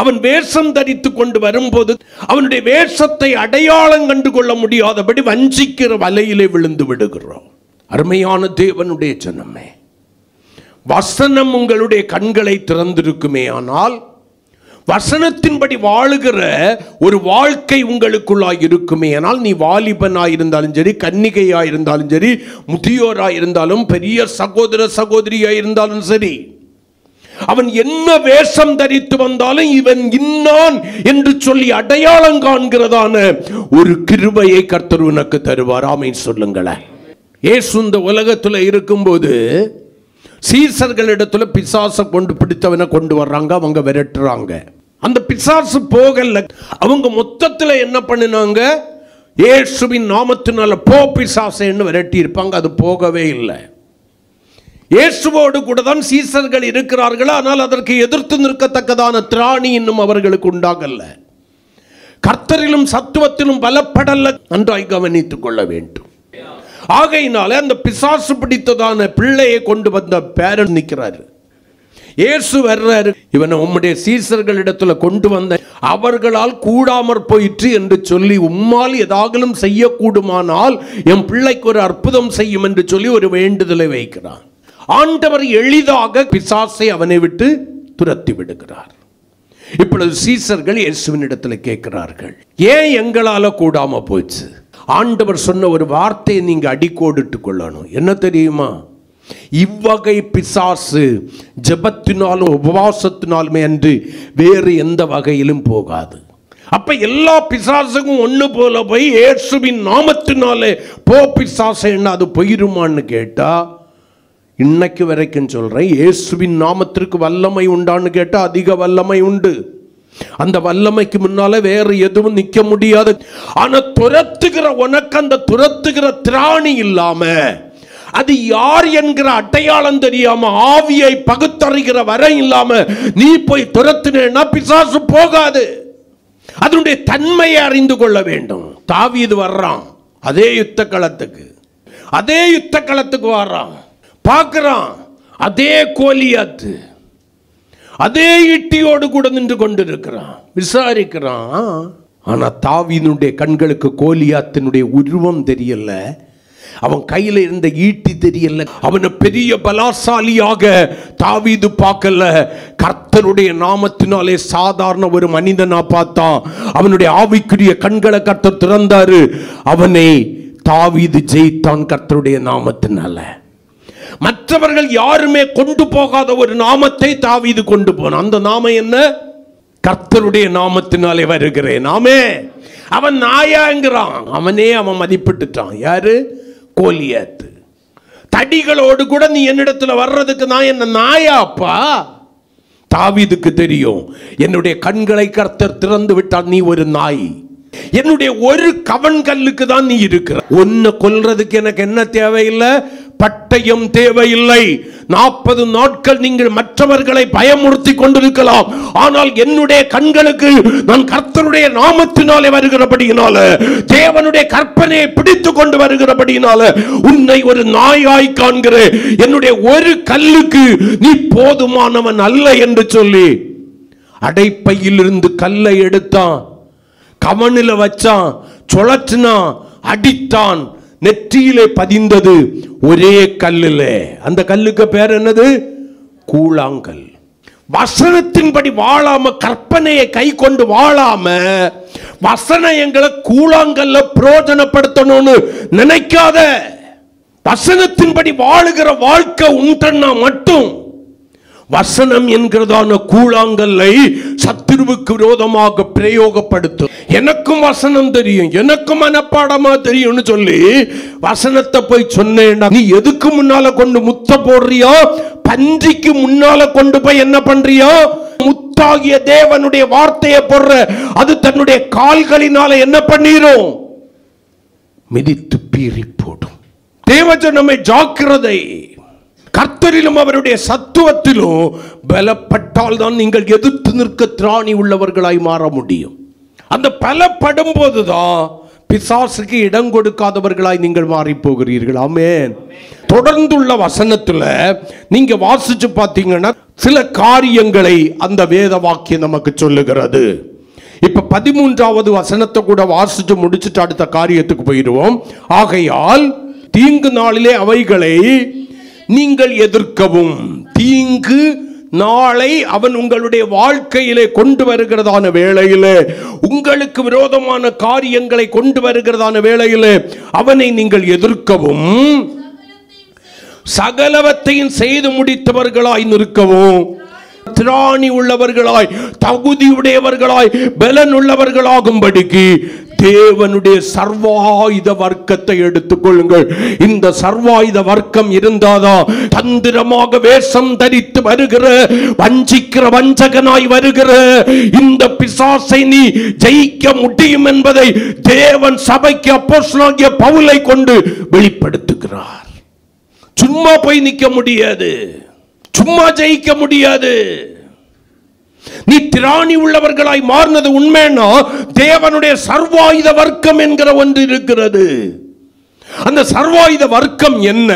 அவன் வேஷம் தரித்து கொண்டு வரும்போது அவனுடைய வேஷத்தை அடையாளம் கண்டு கொள்ள முடியாதபடி வஞ்சிக்கிற வலையிலே விழுந்து விடுகிறோம். அருமையான தேவனுடைய ஜனமே, வசனம் உங்களுடைய கண்களை திறந்திருக்குமே ஆனால், வசனத்தின்படி வாழுகிற ஒரு வாழ்க்கை உங்களுக்குள்ளாய் இருக்குமே ஆனால், நீ வாலிபனாயிருந்தாலும் சரி, கன்னிகையாயிருந்தாலும் சரி, முதியோராயிருந்தாலும், பெரிய சகோதர சகோதரியாயிருந்தாலும் சரி, அவன் என்ன வேஷம் தரித்து வந்தாலும் இவன் இன்னான் என்று சொல்லி அடையாளம் காண்கிறதான ஒரு கிருபையை கர்த்தர் உனக்கு தருவார். ஆமென் சொல்லுங்களேன். இயேசு இந்த உலகத்தில் இருக்கும்போது சீசர்களிடத்துல பிசாசை கொண்டு பிடித்தவனை கொண்டு வர்றாங்க, அவங்க விரட்டுறாங்க. அந்த பிசாசு போகல. அவங்க மொத்தத்தில் என்ன பண்ணினாங்க? இயேசுவின் நாமத்தினால போ பிசாசைன்னு விரட்டி இருப்பாங்க. அது போகவே இல்லை. இயேசுவோடு கூட தான் சீசர்கள் இருக்கிறார்கள். ஆனால் அதற்கு எதிர்த்து நிற்கத்தக்கதான திராணி இன்னும் அவர்களுக்கு உண்டாகல. கர்த்தரிலும் சத்துவத்திலும் பலப்படல. நன்றாய் கவனித்துக் கொள்ள வேண்டும். ஆகையினால அந்த பிசாசு பிடித்ததான பிள்ளையை கொண்டு வந்த பேரன் நிற்கிறாரு. இயேசு வர்றாரு, இவனை உம்முடைய சீசர்களிடத்துல கொண்டு வந்த, அவர்களால் கூடாமற் போயிற்று என்று சொல்லி, உம்மால் ஏதாகலும் செய்யக்கூடுமானால் என் பிள்ளைக்கு ஒரு அற்புதம் செய்யும் என்று சொல்லி ஒரு வேண்டுதலை வைக்கிறான். ஆண்டவர் எளிதாக பிசாசை அவனை விட்டு துரத்தி விடுகிறார். இப்பொழுது சீசர்கள் இயேசுவின் இடத்துல கேட்கிறார்கள், ஏன் எங்களால கூடாம போச்சு? ஆண்டவர் சொன்ன ஒரு வார்த்தையை நீங்க அடிக்கோடிட்டு கொள்ளணும். என்ன தெரியுமா? இவ்வகை பிசாசு ஜெபத்தினாலும் உபவாசத்தினாலுமே அன்று வேறு எந்த வகையிலும் போகாது. அப்ப எல்லா பிசாசுக்கும் ஒண்ணு போல போய் இயேசுவின் நாமத்தினாலே போ பிசாசு, என்ன அது போயிருமான்னு கேட்டா, இன்னைக்கு வரைக்கும் சொல்றேன், இயேசுவின் நாமத்திற்கு வல்லமை உண்டான்னு கேட்டா அதிக வல்லமை உண்டு. அந்த வல்லமைக்கு முன்னால வேற எதுவும் நிக்க முடியாது. ஆனா துரத்துகிற உனக்கு அந்த துரத்துகிற திராணி இல்லாம, அது யார் என்கிற அடையாளம் தெரியாம, ஆவியை பகுத்தறிகிற வரை இல்லாம நீ போய் துரத்துனா பிசாசு போகாது. அதனுடைய தன்மையை அறிந்து கொள்ள வேண்டும். தாவீது வர்றான் அதே யுத்த களத்துக்கு வர்றான், பார்க்கிறான் அதே கோலியாத்து அதே ஈட்டியோடு கூட நின்று கொண்டிருக்கிறான், விசாரிக்கிறான். ஆனா தாவீதுடைய கண்களுக்கு கோலியாத்தினுடைய உருவம் தெரியல, அவன் கையில இருந்த ஈட்டி தெரியல, அவனை பெரிய பலாசாலியாக தாவீது பார்க்கல. கர்த்தருடைய நாமத்தினாலே சாதாரண ஒரு மனிதனா பார்த்தான். அவனுடைய ஆவிக்குரிய கண்களை கர்த்தர் திறந்தாரு. அவனை தாவீது ஜெயித்தான் கர்த்தருடைய நாமத்தினால. மற்றவர்கள் யாருமே கொண்டு போகாத ஒரு நாமத்தை தாவீது கொண்டு போனான். அந்த நாமம் என்ன? கர்த்தருடைய நாமத்தினாலே வருகிறேன். நாமே அவன் நாயாங்கிறான், அவன் மதிப்பிட்டுட்டான். யாரு? கோலியாத்து. தடிகளோடு கூட நீ என்னிடத்துல வர்றதுக்கு நான் என்ன நாயாப்பா? தாவீதுக்கு தெரியும், என்னுடைய கண்களை கர்த்தர் திறந்து விட்டால் நீ ஒரு நாய். என்னுடைய ஒரு கவன் கல்லுக்கு தான் நீ இருக்கிற. ஒன்னு கொல்றதுக்கு எனக்கு என்ன தேவையில்லை? பட்டயம் தேவையில்லை. 40 நாட்கள் நீங்கள் மற்றவர்களை பயமுறுத்தி கொண்டிருக்கலாம், ஆனால் என்னுடைய கண்களுக்கு நான் கர்த்தருடைய நாமத்தினாலே வருகிறபடியினால, தேவனுடைய கற்பனையை பிடித்து கொண்டு வருகிறபடியினால உன்னை ஒரு நாயாய் காண்கிறேன். என்னுடைய ஒரு கல்லுக்கு நீ போதுமானவன் அல்ல என்று சொல்லி அடைப்பையில் இருந்து கல்லை எடுத்தான், கவனில வச்சான், சுழற்றினான், அடித்தான். நெற்றியிலே பதிந்தது ஒரே கல்லுல. அந்த கல்லுக்கு பேர் என்னது? கூழாங்கல். வசனத்தின்படி வாழாம, கற்பனையை கை கொண்டு வாழாம, வசனம் எங்களை கூழாங்கல்ல பிரயோஜனப்படுத்தணும்னு நினைக்காத. வசனத்தின்படி வாழுகிற வாழ்க்கை உண்டன்னா மட்டும் வசனம் என்கிறதான கூழாங்கல்லை சத்துருவுக்கு விரோதமாக பிரயோகப்படுத்தும். எனக்கும் வசனம் தெரியும், எனக்கும் மனப்பாடமா தெரியும்னு சொல்லி வசனத்தை போய் சொன்னேன்னா, நீ எதுக்கு முன்னால கொண்டு முத்த போடுறியோ, பன்றிக்கு முன்னால கொண்டு போய் என்ன பண்றியோ, முத்தாகிய தேவனுடைய வார்த்தையை போடுற, அது தன்னுடைய கால்களினால என்ன பண்ணிரும்? மிதித்து பீறி போடும். தேவஜனமே ஜாக்கிரதை. கர்த்தரிலும் அவருடைய சத்துவத்திலும் பலப்பட்டால் தான் நீங்கள் எதிர்த்து நிற்க திராணி உள்ளவர்களாய் மாற முடியும். அந்த பலப்படும் போதுதான் பிசாசுக்கு இடம் கொடுக்காதவர்களாய் நீங்கள் மாறி போகிறீர்கள். ஆமென். தொடர்ந்துள்ள வசனத்துல நீங்க வாசிச்சு பார்த்தீங்கன்னா சில காரியங்களை அந்த வேத வாக்கியம் நமக்கு சொல்லுகிறது. இப்ப 13வது வசனத்தை கூட வாசிச்சு முடிச்சுட்டு அடுத்த காரியத்துக்கு போயிடுவோம். ஆகையால் தீங்கு நாளிலே அவைகளை நீங்கள் எதிர்க்கவும், தீங்கு நாளை அவன் உங்களுடைய வாழ்க்கையிலே கொண்டு வருகிறதான வேளையிலே, உங்களுக்கு விரோதமான காரியங்களை கொண்டு வருகிறதான வேளையிலே அவனை நீங்கள் எதிர்க்கவும், சகலவற்றையும் செய்து முடித்தவர்களாய் நிற்கவும், திராணி உள்ளவர்களாய், தகுதியுடையவர்களாய், பலன் உள்ளவர்களாகும்படிக்கு தேவனுடைய சர்வாயுத வர்க்கத்தை எடுத்துக்கொள்ளுங்கள். இந்த சர்வாயுத வர்க்கம் இருந்தாதான் தந்திரமாக வேஷம் தரித்து வருகிற, வஞ்சிக்கிற வஞ்சகனாய் வருகிற இந்த பிசாசை நீ ஜெயிக்க முடியும் என்பதை தேவன் சபைக்கு அப்போஸ்தலனாகிய பவுலை கொண்டு வெளிப்படுத்துகிறார். சும்மா போய் நிற்க முடியாது, சும்மா ஜெயிக்க முடியாது. நீ திராணி உள்ளவர்களாய் மாறினது உண்மைன்னா தேவனுடைய சர்வாயுத வர்க்கம் என்கிற ஒன்று இருக்கிறது. அந்த சர்வாயுத வர்க்கம் என்ன?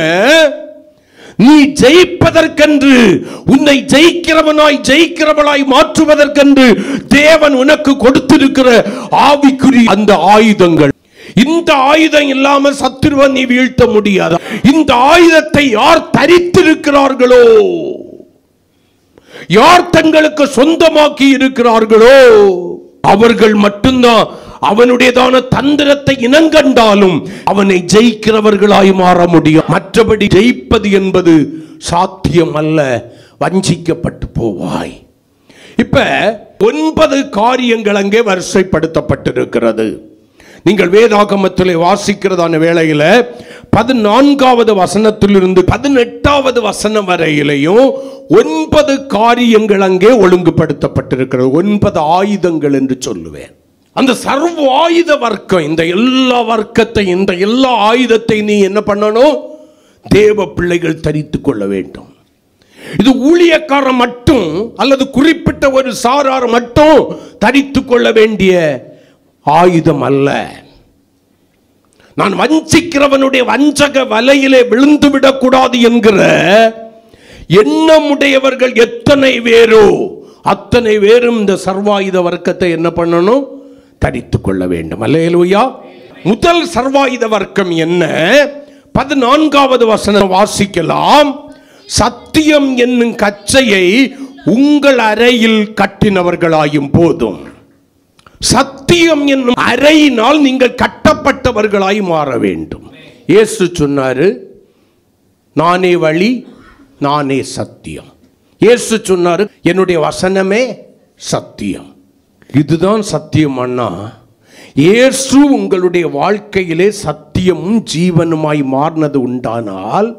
நீ ஜெயிப்பதற்கென்று, உன்னை ஜெயிக்கிறவளாய் மாற்றுவதற்கென்று தேவன் உனக்கு கொடுத்திருக்கிற ஆவிக்குரிய அந்த ஆயுதங்கள். இந்த ஆயுதம் இல்லாம சத்துருவை நீ வீழ்த்த முடியாது. இந்த ஆயுதத்தை யார் தரித்திருக்கிறார்களோ, யார் தங்களுக்கு சொந்தமாக்கி இருக்கிறார்களோ, அவர்கள் மட்டும்தான் அவனுடையதான தந்திரத்தை இனங்கண்டாலும் அவனை ஜெயிக்கிறவர்களாய் மாற முடியும். மற்றபடி ஜெயிப்பது என்பது சாத்தியம் அல்ல. வஞ்சிக்கப்பட்டு போவாய். இப்ப 9 காரியங்கள் அங்கே வரிசைப்படுத்தப்பட்டிருக்கிறது. நீங்கள் வேதாகமத்தில் வாசிக்கிறதான வேளையில 14வது வசனத்திலிருந்து 18வது வசனம் வரையிலையும் 9 காரியங்கள் அங்கே ஒழுங்குபடுத்தப்பட்டிருக்கிறது. 9 ஆயுதங்கள் என்று சொல்லுவேன். அந்த சர்வ ஆயுத வர்க்கம், இந்த எல்லா வர்க்கத்தை, இந்த எல்லா ஆயுதத்தை நீ என்ன பண்ணணும்? தேவ பிள்ளைகள் தரித்துக் கொள்ள வேண்டும். இது ஊழியக்காரர் மட்டும் அல்லது குறிப்பிட்ட ஒரு சாரார் மட்டும் தரித்துக் கொள்ள வேண்டிய ஆயுதம் அல்ல. நான் வஞ்சிக்கிறவனுடைய வஞ்சக வலையிலே விழுந்து விடக்கூடாது என்கிற எண்ணமுடையவர்கள் எத்தனை பேரோ அத்தனை பேரும் இந்த சர்வாயுத வர்க்கத்தை என்ன பண்ணணும்? தரித்துக் கொள்ள வேண்டும். அல்லேலூயா. முதல் சர்வாயுத வர்க்கம் என்ன? 14வது வசனம் வாசிக்கலாம். சத்தியம் என்னும் கச்சையை உங்கள் அறையில் கட்டினவர்களாயும் போதும். சத்தியம் என்னும் அறையினால் நீங்கள் கட்டப்பட்டவர்களாய் மாற வேண்டும். இயேசு சொன்னாரு, நானே வழி, நானே சத்தியம். இயேசு சொன்னாரு, என்னுடைய வசனமே சத்தியம். இதுதான் சத்தியம் அண்ணா. இயேசு உங்களுடைய வாழ்க்கையிலே சத்தியமும் ஜீவனுமாய் மாறினது உண்டானால்,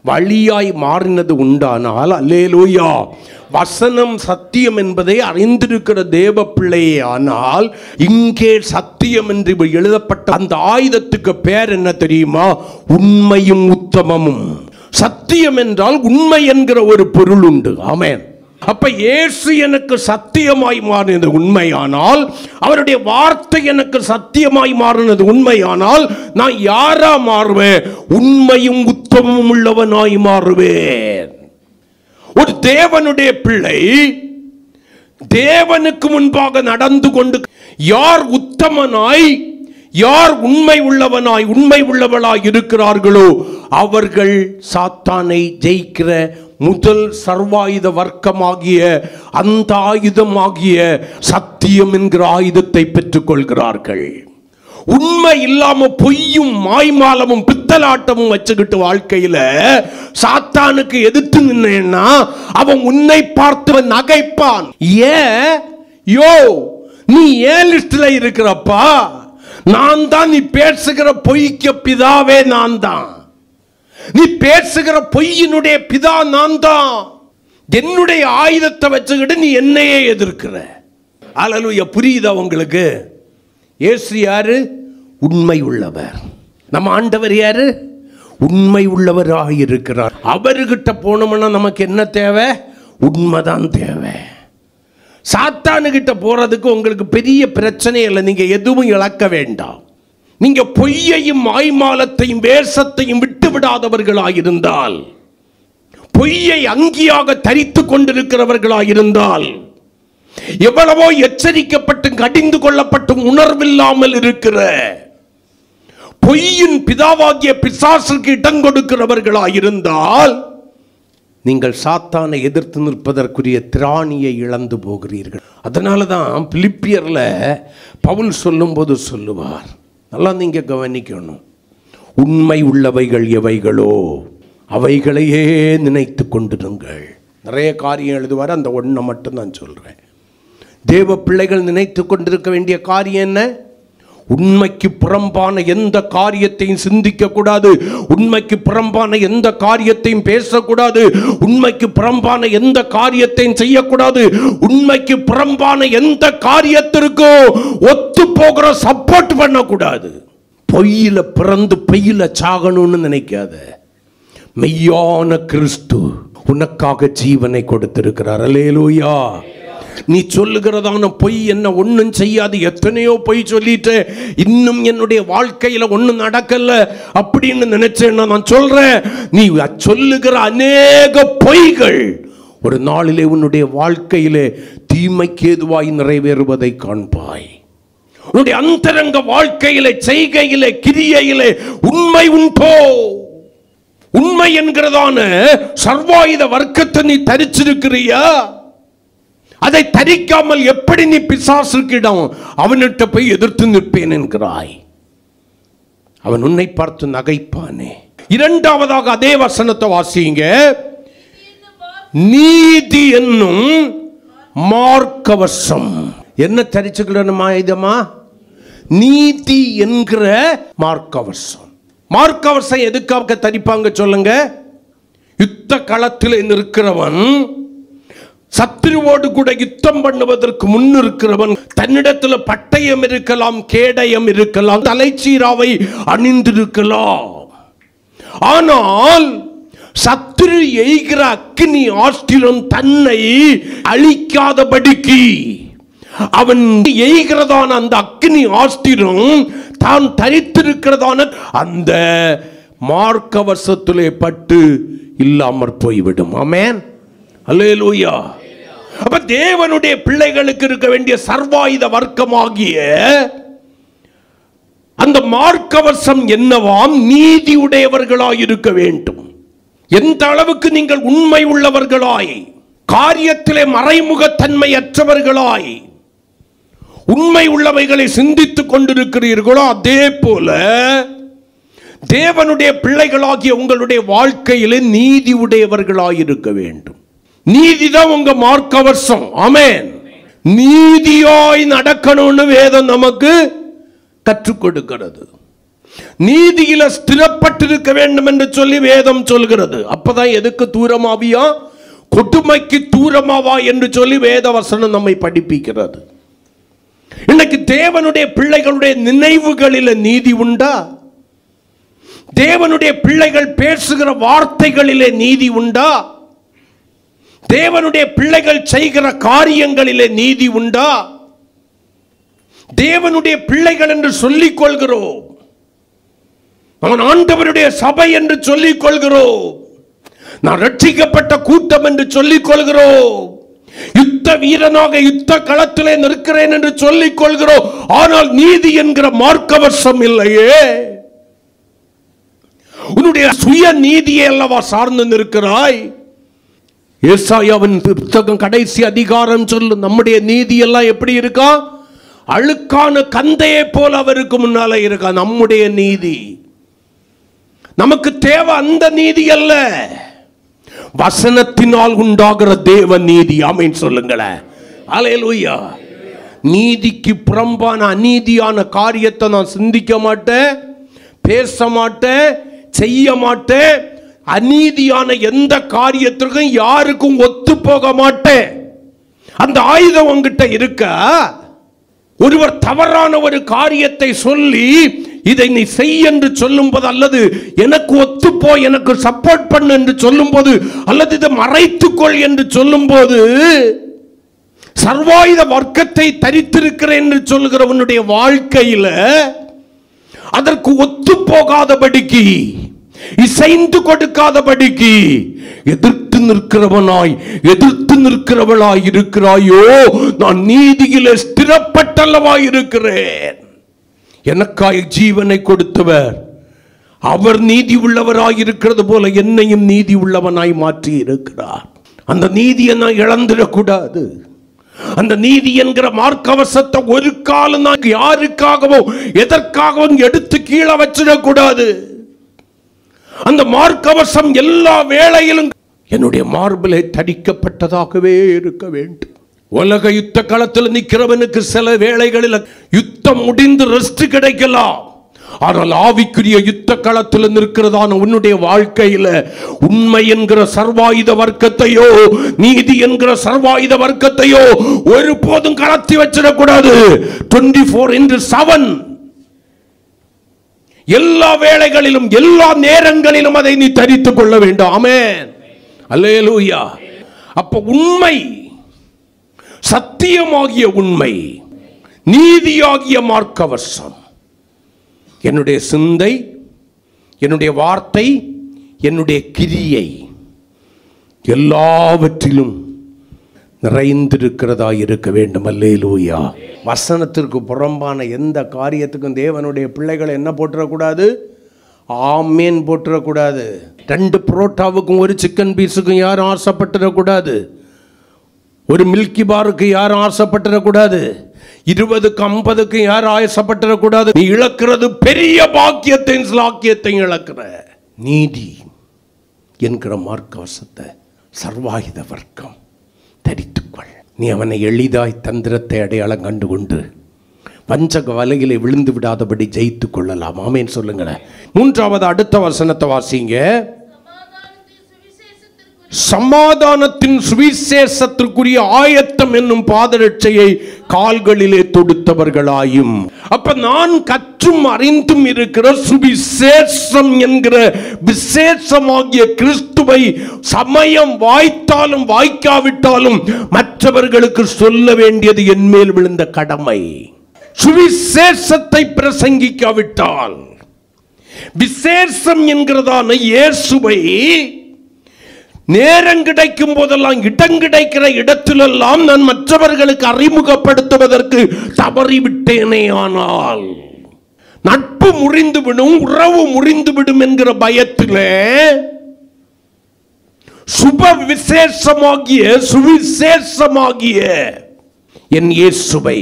வழியாய் மாறினது உண்டானால், அல்லேலூயா, வசனம் சத்தியம் என்பதை அறிந்திருக்கிற தேவ பிள்ளையே. ஆனால் இங்கே சத்தியம் என்று எழுதப்பட்ட அந்த ஆயுதத்துக்கு பேர் என்ன தெரியுமா? உண்மையும் உத்தமமும். சத்தியம் என்றால் உண்மை என்கிற ஒரு பொருள் உண்டு. ஆமென். அப்ப இயேசு எனக்கு சத்தியமாய் மாறினது உண்மையானால், அவருடைய வார்த்தை எனக்கு சத்தியமாய் மாறினது உண்மையானால், நான் யாரா மாறுவேன்? உண்மையும் உத்தமமும் உள்ளவனாய் மாறுவேன். ஒரு தேவனுடைய பிள்ளை தேவனுக்கு முன்பாக நடந்து கொண்டு யார் உத்தமனாய், யார் உண்மை உள்ளவனாய், உண்மை உள்ளவளாய் இருக்கிறார்களோ அவர்கள் சாத்தானை ஜெயிக்கிற முதல் சர்வாயுத வர்க்கமாகிய அந்த ஆயுதமாகிய சத்தியம் என்கிற ஆயுதத்தை பெற்றுக் கொள்கிறார்கள். உண்மை இல்லாம பொய்யும் மாய்மாலமும் பித்தலாட்டமும் வச்சுக்கிட்டு வாழ்க்கையில சாத்தானுக்கு எதிர்த்து நின்னா அவன் உன்னை பார்த்து நகைப்பான். யோ நீ ஏன் லிஸ்ட்ல இருக்கிறப்பா? நான் தான் நீ பேசுகிற பொய்க்கு பிதாவே நான் தான். நீ பேசுகிற பொய்யினுடைய பிதா நான் தான். என்னுடைய ஆயுதத்தை வச்சுக்கிட்டு நீ என்னையே எதிர்க்கிற. அல்லேலூயா. புரியுதா உங்களுக்கு? இயேசு யாரு? உண்மை உள்ளவர். நம்ம ஆண்டவர் யாரு? உண்மை உள்ளவராக இருக்கிறார். அவர்கிட்ட போனோம்னா நமக்கு என்ன தேவை? உண்மைதான் தேவை. சாத்தானுகிட்ட போறதுக்கு உங்களுக்கு பெரிய பிரச்சனை இல்லை. நீங்க எதுவும் இழக்க வேண்டாம். நீங்க பொய்யையும் மாய்மாலத்தையும் வேஷத்தையும் விட்டு விடாதவர்களாயிருந்தால், பொய்யை அங்கியாக தரித்து கொண்டிருக்கிறவர்களாயிருந்தால், எவ்வளவோ எச்சரிக்கப்பட்டு கடிந்து கொள்ளப்பட்டும் உணர்வில்லாமல் இருக்கிற பொய்யின் பிதாவாகிய பிசாசுக்கு இடம் கொடுக்கிறவர்களாயிருந்தால், நீங்கள் சாத்தானை எதிர்த்து நிற்பதற்குரிய திராணியை இழந்து போகிறீர்கள். அதனால தான் பிலிப்பியர்ல பவுல் சொல்லும்போது சொல்லுவார், நல்லா நீங்க கவனிக்கணும், உண்மை உள்ளவைகள் எவைகளோ அவைகளையே நினைத்து கொண்டிருங்கள். நிறைய காரியம் எழுதுவார், அந்த ஒன்றை மட்டும் நான் சொல்றேன். தேவ பிள்ளைகள் நினைத்து கொண்டிருக்க வேண்டிய காரியம் என்ன? உண்மைக்கு புறம்பான எந்த காரியத்தையும் சிந்திக்க கூடாது. உண்மைக்கு புறம்பான எந்த காரியத்தையும் பேசக்கூடாது. உண்மைக்கு புறம்பான எந்த காரியத்தையும் செய்யக்கூடாது. உண்மைக்கு புறம்பான எந்த காரியத்திற்கும் ஒத்து போகிற சப்போர்ட் பண்ணக்கூடாது. பொய்யில பிறந்து பொய்யில சாகணும்னு நினைக்காத. மெய்யான கிறிஸ்து உனக்காக ஜீவனை கொடுத்திருக்கிறார். அல்லேலூயா. நீ சொல்லுகிறதான பொய் என்ன ஒன்றும் செய்யாது, எத்தனையோ பொய் சொல்லிட்டு இன்னும் என்னுடைய வாழ்க்கையில ஒன்றும் நடக்கல அப்படின்னு நினைச்சேன்னா நான் சொல்றேன், நீ சொல்லுகிற அநேக பொய்கள் ஒரு நாளிலே உன்னுடைய வாழ்க்கையிலே தீமைக்கு ஏதுவாய் நிறைவேறுவதை காண்பாய். உன்னுடைய அந்தரங்க வாழ்க்கையிலே, செய்கையிலே, கிரியையிலே உண்மை உண்டோ? உண்மை என்கிறதான சர்வாயுத வர்க்கத்தை நீ தரிச்சிருக்கிறியா? அதை தரிக்காமல் எப்படி நீ பிசாசுக்கிடம் அவனிட்ட போய் எதிர்த்து நிற்பேன் என்கிறாய்? அவன் உன்னை பார்த்து நகைப்பானே. இரண்டாவதாக அதே வசனத்தை வாசிங்க. நீதி என்னும் மார்க்கவசம். என்ன தரிச்சுக்கணுமா? இதமா நீதி என்கிற மார்க்கவசம். மார்க்கவசம் எதுக்காக தரிப்பாங்க சொல்லுங்க? யுத்த களத்தில் நிற்கிறவன், சத்துருவோடு கூட யுத்தம் பண்ணுவதற்கு முன் இருக்கிறவன், தன்னிடத்தில் பட்டயம் இருக்கலாம், கேடயம் இருக்கலாம், தலைச்சீராவை அணிந்திருக்கலாம். ஆனால் சத்துரு எய்கிற அக்கினி ஆஸ்திரம் தன்னை அழிக்காதபடிக்கு அவன் எய்கிறதான அந்த அக்கினி ஆஸ்திரம் தான் தரித்திருக்கிறதான அந்த மார்க்கவசத்திலே பட்டு இல்லாமற் போய்விடும். ஆமென், அல்லேலூயா. அப்ப தேவனுடைய பிள்ளைகளுக்கு இருக்க வேண்டிய சர்வாயுத வர்க்கமாகிய அந்த மார்க்கவசம் என்னவாம்? நீதி உடையவர்களாய் இருக்க வேண்டும். எந்த அளவுக்கு நீங்கள் உண்மை உள்ளவர்களாய், காரியத்திலே மறைமுகத்தன்மை அற்றவர்களாய் உண்மை உள்ளவைகளை சிந்தித்துக் கொண்டிருக்கிறீர்களோ அதே போல தேவனுடைய பிள்ளைகளாகிய உங்களுடைய வாழ்க்கையிலே நீதி உடையவர்களாய் இருக்க வேண்டும். நீதிதான் உங்க மார்க்கவசம். ஆமென். நீதியாய் நடக்கணும்னு வேதம் நமக்கு கற்றுக் கொடுக்கிறது. நீதியில ஸ்திரப்பட்டிருக்க வேண்டும் என்று சொல்லி வேதம் சொல்கிறது. அப்பதான் எதுக்கு தூரமாவியா? கொடுமைக்கு தூரமாவா என்று சொல்லி வேத வசனம் நம்மை படிப்பிக்கிறது. இன்னைக்கு தேவனுடைய பிள்ளைகளுடைய நினைவுகளில் நீதி உண்டா? தேவனுடைய பிள்ளைகள் பேசுகிற வார்த்தைகளிலே நீதி உண்டா? தேவனுடைய பிள்ளைகள் செய்கிற காரியங்களிலே நீதி உண்டா? தேவனுடைய பிள்ளைகள் என்று சொல்லிக் கொள்கிறோம், அவன் ஆண்டவருடைய சபை என்று சொல்லிக் கொள்கிறோம், நான் ரட்சிக்கப்பட்ட கூட்டம் என்று சொல்லிக் கொள்கிறோம், யுத்த வீரனாக யுத்த களத்திலே நிற்கிறேன் என்று சொல்லிக் கொள்கிறோம். ஆனால் நீதி என்கிற மார்க்கவசம் இல்லையே. உன்னுடைய சுய நீதியை அல்லவா சார்ந்து நிற்கிறாய்? ஏசாயாவின் புத்தகம் கடைசி அதிகாரம் சொல்லு, நம்முடைய நீதி எல்லாம் எப்படி இருக்கா? அழுக்கான கந்தையை போல அவருக்கு முன்னால இருக்கா. நம்முடைய நீதி நமக்கு தேவை அந்த நீதி அல்ல, வசனத்தினால் உண்டாகிற தேவ நீதி. ஆமென் சொல்லுங்களேன். அல்லேலூயா. நீதிக்கு புறம்பான அநீதியான காரியத்தை நான் சிந்திக்க மாட்டேன், பேச மாட்டேன், செய்ய மாட்டேன். அநீதியான எந்த காரியத்திற்கும் யாருக்கும் ஒத்து போக மாட்டேன். அந்த ஆயுதம் உங்ககிட்ட இருக்க. ஒருவர் தவறான ஒரு காரியத்தை சொல்லி இதை நீ செய் என்று சொல்லும் போது, அல்லது எனக்கு ஒத்துப்போ, எனக்கு சப்போர்ட் பண்ணு என்று சொல்லும் போது, அல்லது இதை மறைத்துக்கொள் என்று சொல்லும் போது, சர்வாயுத வர்க்கத்தை தரித்திருக்கிறேன் என்று சொல்லுகிற உன்னுடைய வாழ்க்கையில அதற்கு ஒத்து போகாதபடிக்கு, இசைந்து கொடுக்காதபடிக்கு எதிர்த்து நிற்கிறவனாய், எதிர்த்து நிற்கிறவளாய் இருக்கிறாயோ? நான் நீதியிலே ஸ்திரப்பட்டல்லவாய் இருக்கிறேன். எனக்காய் ஜீவனை கொடுத்தவர் அவர் நீதி உள்ளவராய் இருக்கிறது போல என்னையும் நீதி உள்ளவனாய் மாற்றி இருக்கிறார். அந்த நீதியை நான் இழந்துடக்கூடாது. அந்த நீதி என்கிற மார்க்கவசத்தை ஒரு காலம் நான் யாருக்காகவும் எதற்காகவும் எடுத்து கீழே வச்சிடக்கூடாது. அந்த மார்க்கவசம் எல்லா வேளையிலும் என்னுடைய மார்பிலே தடிக்கப்பட்டதாகவே இருக்க வேண்டும். உலக யுத்த களத்தில் நிற்கிறவனுக்கு சில வேளைகளில் யுத்தம் முடிந்து ரெஸ்ட் கிடைக்கலாம். ஆனால் ஆவிக்குரிய யுத்த களத்தில் நிற்கிறதான உன்னுடைய வாழ்க்கையில உண்மை என்கிற சர்வாயுத வர்க்கத்தையோ, நீதி என்கிற சர்வாயுத வர்க்கத்தையோ ஒருபோதும் கடத்தி வச்சிடக்கூடாது. 24/7 எல்லா வேளைகளிலும், எல்லா நேரங்களிலும் அதை நீ தரித்துக் கொள்ள வேண்டும். ஆமென், அல்லேலூயா. அப்ப உண்மை சத்தியமாகிய உண்மை, நீதியாகிய மார்க்கவசம். என்னுடைய சிந்தை, என்னுடைய வார்த்தை, என்னுடைய கிரியை எல்லாவற்றிலும் நிறைந்திருக்கிறதா இருக்க வேண்டும். அல்லேலூயா. வசனத்திற்கு புறம்பான எந்த காரியத்துக்கும் தேவனுடைய பிள்ளைகள் என்ன போட்டுறக்கூடாது? ஆமேன் போட்டுறக்கூடாது. 2 புரோட்டாவுக்கும் ஒரு சிக்கன் பீஸுக்கும் யாரும் ஆசைப்பட்டுறக்கூடாது. ஒரு மில்கி பாருக்கு யாரும் ஆசைப்பட்டுறக்கூடாது. 20க்கு 50க்கு யாரும் ஆசைப்பட்டுறக்கூடாது. நீ இழக்கிறது பெரிய பாக்கியத்தையும் ஸ்லாக்கியத்தையும் இழக்கிற. நீதி என்கிற மார்க்கவசத்தை சர்வாயுத வர்க்கம் தரித்துக்கொள். நீ அவனை எளிதாய் தந்திரத்தை அடையாளம் கண்டுகொண்டு வஞ்சக வலையிலே விழுந்து விடாதபடி ஜெயித்து கொள்ளலாம். ஆமேன் சொல்லுங்களேன். 3வது அடுத்த வசனத்தை வாசிங்க. சமாதானத்தின் சுவிசேஷத்திற்குரிய ஆயத்தம் என்னும் பாதரட்சையை கால்களிலே தொடுத்தவர்களாயும். அப்ப நான் கற்றும் அறிந்தும் இருக்கிற சுவிசேஷம் என்கிற விசேஷமாகிய கிறிஸ்துவை சமயம் வாய்த்தாலும் வாய்க்காவிட்டாலும் மற்றவர்களுக்கு சொல்ல வேண்டியது என் மேல் விழுந்த கடமை. சுவிசேஷத்தை பிரசங்கிக்காவிட்டால், விசேஷம் என்கிறதான இயேசுவை நேரம் கிடைக்கும் போதெல்லாம், இடம் கிடைக்கிற இடத்திலெல்லாம் நான் மற்றவர்களுக்கு அறிமுகப்படுத்துவதற்கு தவறிவிட்டேனே ஆனால் நட்பு முறிந்துவிடும், உறவு முறிந்துவிடும் என்கிற பயத்திலே சுவிசேஷமாகிய என் இயேசுவை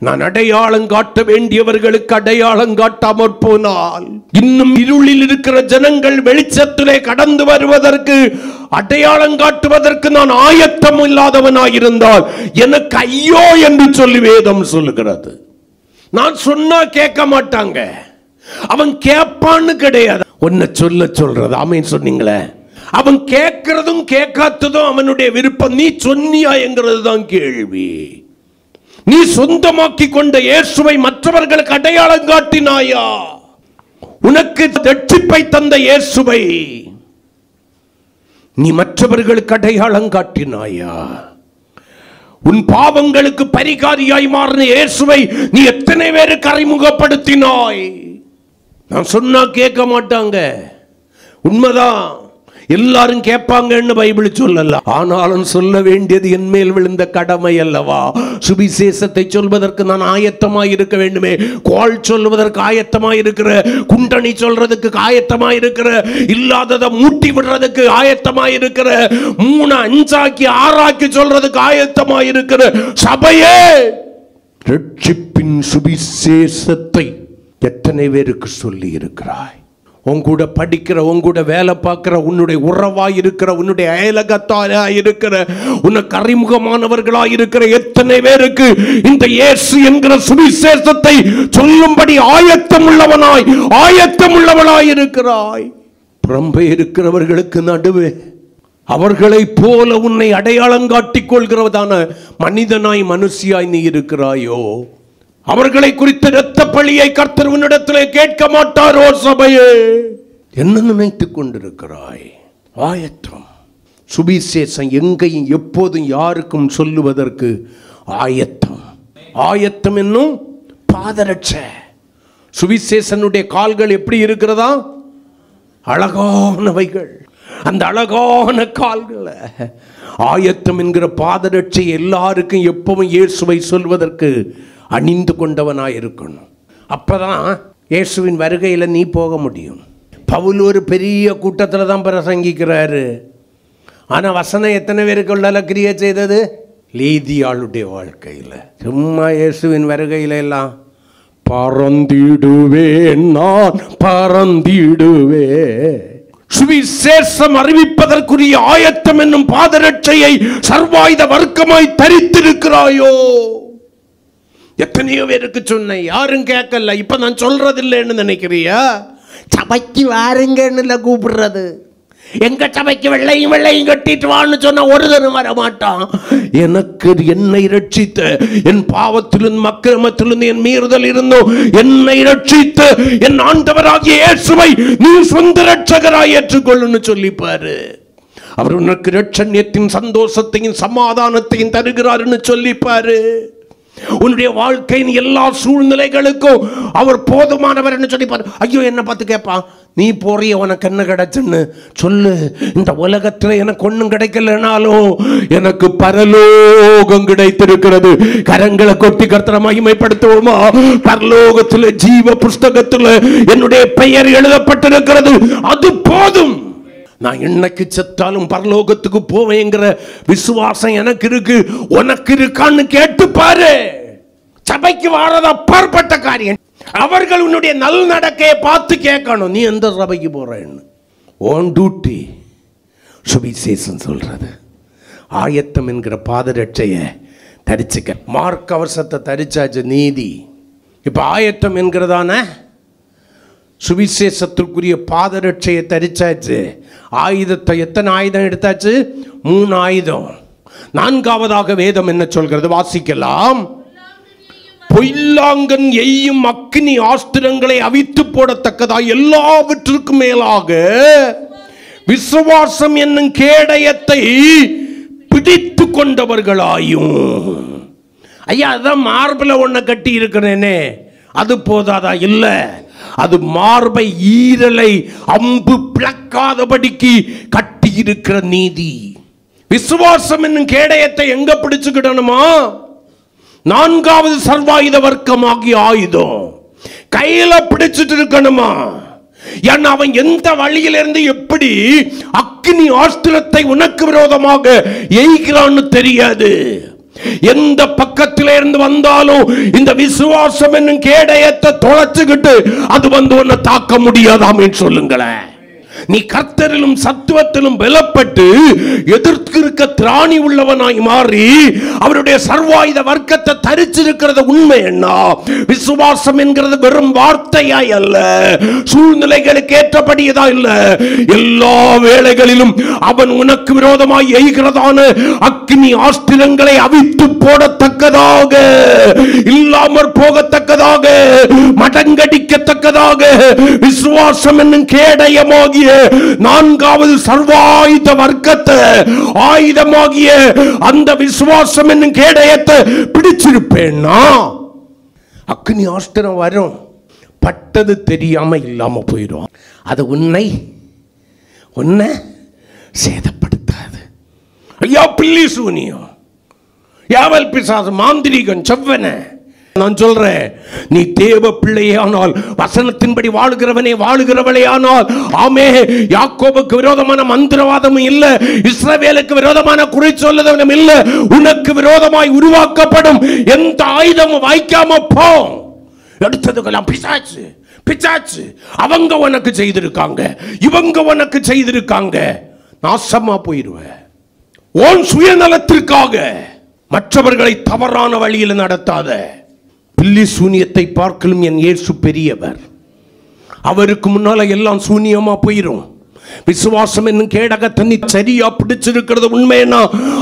நான் அடையாளம் காட்ட வேண்டியவர்களுக்கு அடையாளம் காட்டாமற் போனால், இன்னும் இருளில் இருக்கிற ஜனங்கள் வெளிச்சத்திலே கடந்து வருவதற்கு, அடையாளம் காட்டுவதற்கு நான் ஆயத்தம் இல்லாதவனாயிருந்தால் எனக்கு ஐயோ என்று சொல்லி வேதம் சொல்லுகிறது. நான் சொன்னா கேட்க மாட்டாங்க, அவன் கேட்பான்னு கிடையாது, ஒன்ன சொல்றது. ஆமேன் சொன்னீங்களே. அவன் கேட்கிறதும் கேட்காததும் அவனுடைய விருப்பம். நீ சொன்னியா என்கிறது தான் கேள்வி. நீ சொந்தமாக்கி கொண்ட இயேசுவை மற்றவர்களுக்கு அடையாளம் காட்டினாயா? உனக்கு ரட்சிப்பை தந்த இயேசுவை நீ மற்றவர்களுக்கு அடையாளம் காட்டினாயா? உன் பாவங்களுக்கு பரிகாரியாய் மாறின இயேசுவை நீ எத்தனை பேருக்கு அறிமுகப்படுத்தினாய்? நான் சொன்னா கேட்க மாட்டாங்க, உண்மைதான். எல்லாரும் கேட்பாங்கன்னு பைபிள் சொல்லல. ஆனாலும் சொல்ல வேண்டியது என் மேல் விழுந்த கடமை அல்லவா? சுவிசேஷத்தை சொல்வதற்கு நான் ஆயத்தமாய் இருக்க வேண்டுமே. கோல் சொல்வதற்கு ஆயத்தமாய் இருக்கிற, குண்டணி சொல்றதுக்கு ஆயத்தமாய் இருக்கிற, இல்லாததை மூட்டி விடுறதுக்கு ஆயத்தமாய் இருக்கிற, 3 5 6 சொல்றதுக்கு ஆயத்தமாய் இருக்கிற சபையே, ரட்சிப்பின் சுவிசேஷத்தை எத்தனை பேருக்கு சொல்லி இருக்கிறாய்? உங்கூட படிக்கிற, உங்கூட வேலை பார்க்கிற, உன்னுடைய உறவாய் இருக்கிற, உன்னுடைய அயலகத்தாய் இருக்கிற, உனக்கு அறிமுகமானவர்களாய் இருக்கிற எத்தனை பேருக்கு இந்த இயேசு என்கிற சுவிசேஷத்தை சொல்லும்படி ஆயத்தம் உள்ளவனாய் இருக்கிறாய்? புறம்பே இருக்கிறவர்களுக்கு நடுவே அவர்களை போல உன்னை அடையாளம் காட்டிக் கொள்கிறதான மனிதனாய் மனுஷியாய் நீ இருக்கிறாயோ? அவர்களை குறித்த இரத்த பழியை கர்த்தர் உன்னிடத்திலே கேட்க மாட்டாரோ? சபையே, என்ன நினைத்துக் கொண்டிருக்கிறாய்? ஆயத்தம். சுவிசேஷம் எங்கேயும் எப்போதும் யாருக்கும் சொல்லுவதற்கு ஆயத்தம். ஆயத்தம் என்னும் பாதரட்சை. சுவிசேஷனுடைய கால்கள் எப்படி இருக்கிறதா? அழகானவைகள். அந்த அழகான கால்களை ஆயத்தம் என்கிற பாதரட்சை எல்லாருக்கும் எப்பவும் இயேசுவை சொல்வதற்கு அணிந்து கொண்டவனாய் இருக்கணும். அப்பதான் இயேசுவின் வருகையில் நீ போக முடியும். பவுல் ஒரு பெரிய கூட்டத்தில் தான் பிரசங்கிக்கிறாரு. ஆனால் வசனம் எத்தனை பேருக்கு உள்ள கிரியை செய்தது? லீதியாளுடைய வாழ்க்கையில். சும்மா இயேசுவின் வருகையில எல்லாம் பறந்திடுவேன், நான் பறந்திடுவேன். சுவிசேஷம் அறிவிப்பதற்குரிய ஆயத்தம் என்னும் பாதரட்சையை சர்வாயுத வர்க்கமாய் தரித்திருக்கிறாயோ? எத்தனையோ பேருக்கு சொன்ன, யாரும் கேட்கல. இப்ப நான் சொல்றது இல்லைன்னு நினைக்கிறியா? சபைக்கு வாருங்கன்னு கூப்பிடுறது. எங்க சபைக்கு வெள்ளையும் கட்டிட்டு வான்னு சொன்னா ஒருத்தரும் வர மாட்டான். எனக்கு என்னை ரட்சித்த, என் பாவத்திலிருந்து அக்கிரமத்திலிருந்து என் மீறுதல் இருந்தோம் என்னை ரட்சித்த என் ஆண்டவராகிய இயேசுவை நீ சொந்த ரட்சகராய் ஏற்றுக்கொள்ளுன்னு சொல்லிப்பாரு. அவர் உனக்கு இரட்சண்யத்தின் சந்தோஷத்தையும் சமாதானத்தையும் தருகிறார்னு சொல்லிப்பாரு. உன்னுடைய வாழ்க்கையின் எல்லா சூழ்நிலைகளுக்கும் அவர் போதுமானவர் என்று சொல்லிப்பாரு. ஐயோ, என்ன பார்த்து கேட்பான், நீ போறிய உனக்கு என்ன கிடைச்சுன்னு சொல்லு. இந்த உலகத்தில் எனக்கு ஒன்றும் கிடைக்கலனாலும் எனக்கு பரலோகம் கிடைத்திருக்கிறது. கரங்களை கொட்டி கர்த்தரை மகிமைப்படுத்துவோமா? பரலோகத்தில் ஜீவ புஸ்தகத்தில் என்னுடைய பெயர் எழுதப்பட்டிருக்கிறது, அது போதும். நான் என்னைக்கு செத்தாலும் பரலோகத்துக்கு போவேங்கிற விசுவாசம் எனக்கு இருக்கு. உனக்கு இருக்கான்னு கேட்டு பாரு. சபைக்கு வாரது அப்பாற்பட்ட காரியம். அவர்கள் உன்னுடைய நல் நடக்கையை பார்த்து கேட்கணும், நீ எந்த சபைக்கு போறேன்னு. ஓன் டியூட்டி சுவிசேஷம் சொல்றது. ஆயத்தம் என்கிற பாதரட்சைய தரிச்சுக்க. மார்க் கவசத்தை தரிச்சாச்சு, நீதி. இப்ப ஆயத்தம் என்கிறதான சுவிசேஷத்திற்குரிய பாதரட்சையை தரிச்சாச்சு. ஆயுதத்தை, எத்தனை ஆயுதம் எடுத்தாச்சு? 3 ஆயுதம். 4வதாக வேதம் என்ன சொல்கிறது? வாசிக்கலாம். பொல்லாங்கன் எய்யும் அக்கினி ஆஸ்திரங்களை அவித்து போடத்தக்கதா எல்லாவற்றுக்கும் மேலாக விசுவாசம் என்னும் கேடயத்தை பிடித்து கொண்டவர்களாயும். ஐயா, அதான் மார்பில் ஒன்ன கட்டி இருக்கிறேனே, அது போதாதா? இல்ல, அது மார்பை ஈரலை அம்பு பிளக்காதபடிக்கு கட்டி இருக்கிற நீதி. விசுவாசம் என்னும் கேடயத்தை எங்க பிடிச்சுக்கிடணுமா? 4வது சர்வாயுத வர்க்கமாகிய ஆயுதம் கையில பிடிச்சிட்டு இருக்கணுமா? ஏன்னா அவன் எந்த வழியிலிருந்து எப்படி அக்கினி ஆஸ்திரத்தை உனக்கு விரோதமாக எய்கிறான்னு தெரியாது. எந்த பக்கத்தில இருந்து வந்தாலும் இந்த விசுவாசம் என்னும் கேடயத்தை தொலைச்சுக்கிட்டு அது வந்து உன்னை தாக்க முடியாதாமேன்னு சொல்லுங்களேன். நீ கர்த்தரிலும் சத்துவத்திலும் பலப்பட்டு எதிர்க்க திராணி உள்ளவனாய் மாறி அவருடைய சர்வாயுத வர்க்கத்தை தரிச்சிருக்கிறது உண்மை. என்ன விசுவாசம் என்கிறது வெறும் வார்த்தையாய் அல்ல, சூழ்நிலைகளுக்கு ஏற்றபடியதா இல்ல. எல்லா வேளைகளிலும் அவன் உனக்கு விரோதமாய் எய்கிறதான அக்கினி ஆஸ்திரங்களை அவித்து போடத்தக்கதாக, இல்லாமற் போகத்தக்கதாக, மடங்கடிக்கத்தக்கதாக விசுவாசம் என்னும் கேடயமாகிய 4வது சர்வாயுத வர்க்கத்தை, ஆயுதமாகிய அந்த விசுவாசம் என்னும் கேடயத்தை பிடிச்சிருப்பேன்னா அக்னி ஆஸ்திரம் வரும், பட்டது தெரியாம இல்லாம போயிடும். அது உன்னை சேதப்படுத்தாது. ஐயா, பில்லி சூனியம், யாவல் பிசாசு, மாந்திரிகன், செவ்வன. நான் சொல்றேன், நீ தேவ பிள்ளையானால், வசனத்தின்படி வாழுகிறவனே வாழுகிறவளே ஆனால், ஆமே, யாக்கோபுக்கு விரோதமான மந்திரவாதமும் இல்ல, இஸ்ரவேலுக்கு விரோதமான குறை சொல்லுதலும் இல்ல. உனக்கு விரோதமாய் உருவாக்கப்படும் எந்த ஆயுதமும் வாய்க்காம போ. எடுத்ததுக்கெல்லாம் பிசாசு பிசாசு, அவங்க உனக்கு செய்திருக்காங்க, இவங்க உனக்கு செய்திருக்காங்க, நாசமா போயிருவ. உன் சுயநலத்திற்காக மற்றவர்களை தவறான வழியில் நடத்தாத. பில்லி சூனியத்தை பார்க்கலும் என் இயேசு பெரியவர். அவருக்கு முன்னால எல்லாம் சூனியமா போயிரும். விசுவாசம் என்னும் கேடகத்தை நீ சரியா பிடிச்சிருக்கிறது உண்மையா,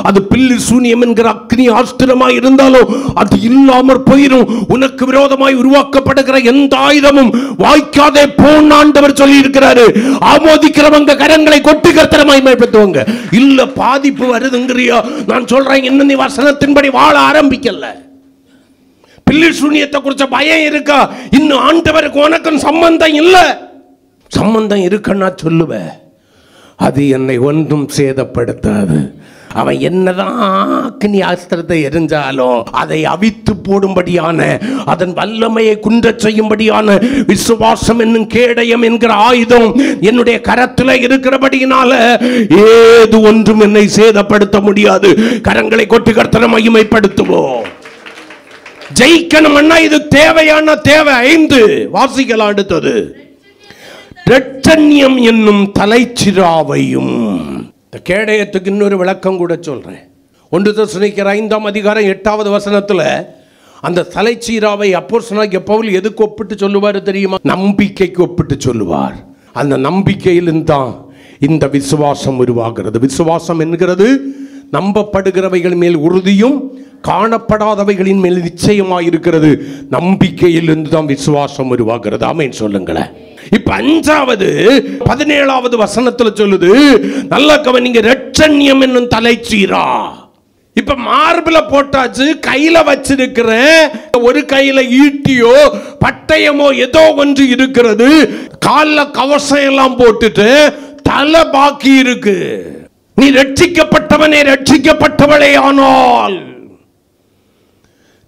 அது பில்லி சூனியம் என்கிற அக்னி ஆஸ்திரமா இருந்தாலும் அது இல்லாமற் போயிரும். உனக்கு விரோதமாய் உருவாக்கப்படுகிற எந்த ஆயுதமும் வாய்க்காதே போன்னு ஆண்டவர் சொல்லி இருக்கிறாரு. ஆமோதிக்கிறவங்க கரங்களை கொட்டி கர்த்தரை மகிமைப்படுத்துவாங்க. இல்ல பாதிப்பு வருதுங்கறியா? நான் சொல்றேன், இன்னும் நீ வசனத்தின்படி வாழ ஆரம்பிக்கல. பில்லி சூனியத்தை குறிச்ச பயம் இருக்கா? இன்னும் ஆண்டவருக்கு உனக்கும் சம்பந்தம் இல்ல. சம்பந்தம் இருக்குன்னா சொல்லுவ, அது என்னை ஒன்றும் சேதப்படுத்தாது. அவன் என்னதான் அக்னி ஆஸ்திரத்தை எரிஞ்சாலும் அதை அவித்து போடும்படியான, அதன் வல்லமையை குன்றச் செய்யும்படியான விசுவாசம் என்னும் கேடயம் என்கிற ஆயுதம் என்னுடைய கரத்தில் இருக்கிறபடியினால ஏது ஒன்றும் என்னை சேதப்படுத்த முடியாது. கரங்களை கொட்டி கர்த்தரை மகிமைப்படுத்துவோம். ஜெயிக்கணும்னா இது தேவையான தேவை. 5 வாசிக்கலாம். அடுத்தது, இரட்சண்யம் என்னும் தலைச்சிராவையும். இந்த கேடயத்துக்கு இன்னொரு விளக்கம் கூட சொல்றேன். 1 தெசலோனிக்கேயர் 5ஆம் அதிகாரம் 8வது வசனத்துல அந்த தலைச்சீராவை அப்போஸ்தலனாகிய பவுல் எதுக்கு ஒப்பிட்டு சொல்லுவார் தெரியுமா? நம்பிக்கைக்கு ஒப்பிட்டு சொல்லுவார். அந்த நம்பிக்கையிலும் தான் இந்த விசுவாசம் உருவாகிறது. விசுவாசம் என்கிறது நம்பப்படுகிறவைகள் மேல் உறுதியும் காணப்படாதவைகளின் மேல் நிச்சயமாய் இருக்கிறது. நம்பிக்கையிலிருந்து தான் விசுவாசம் உருவாகிறது. ஆமென் சொல்லுங்களேன். இப்ப 5வது 17வது வசனத்துல சொல்லுது, நல்ல கவனிங்க, இரட்சண்யம் என்னும் தலைச்சீரா. இப்ப மார்பில போட்டாச்சு, கையில வச்சிருக்கிற ஒரு கையில ஈட்டியோ பட்டயமோ ஏதோ ஒன்று இருக்கிறது, கால்ல கவசம் எல்லாம் போட்டுட்டு தலை பாக்கி இருக்கு. நீ ரட்சிக்கப்பட்டவனே ரட்சிக்கப்பட்டவளே ஆனால்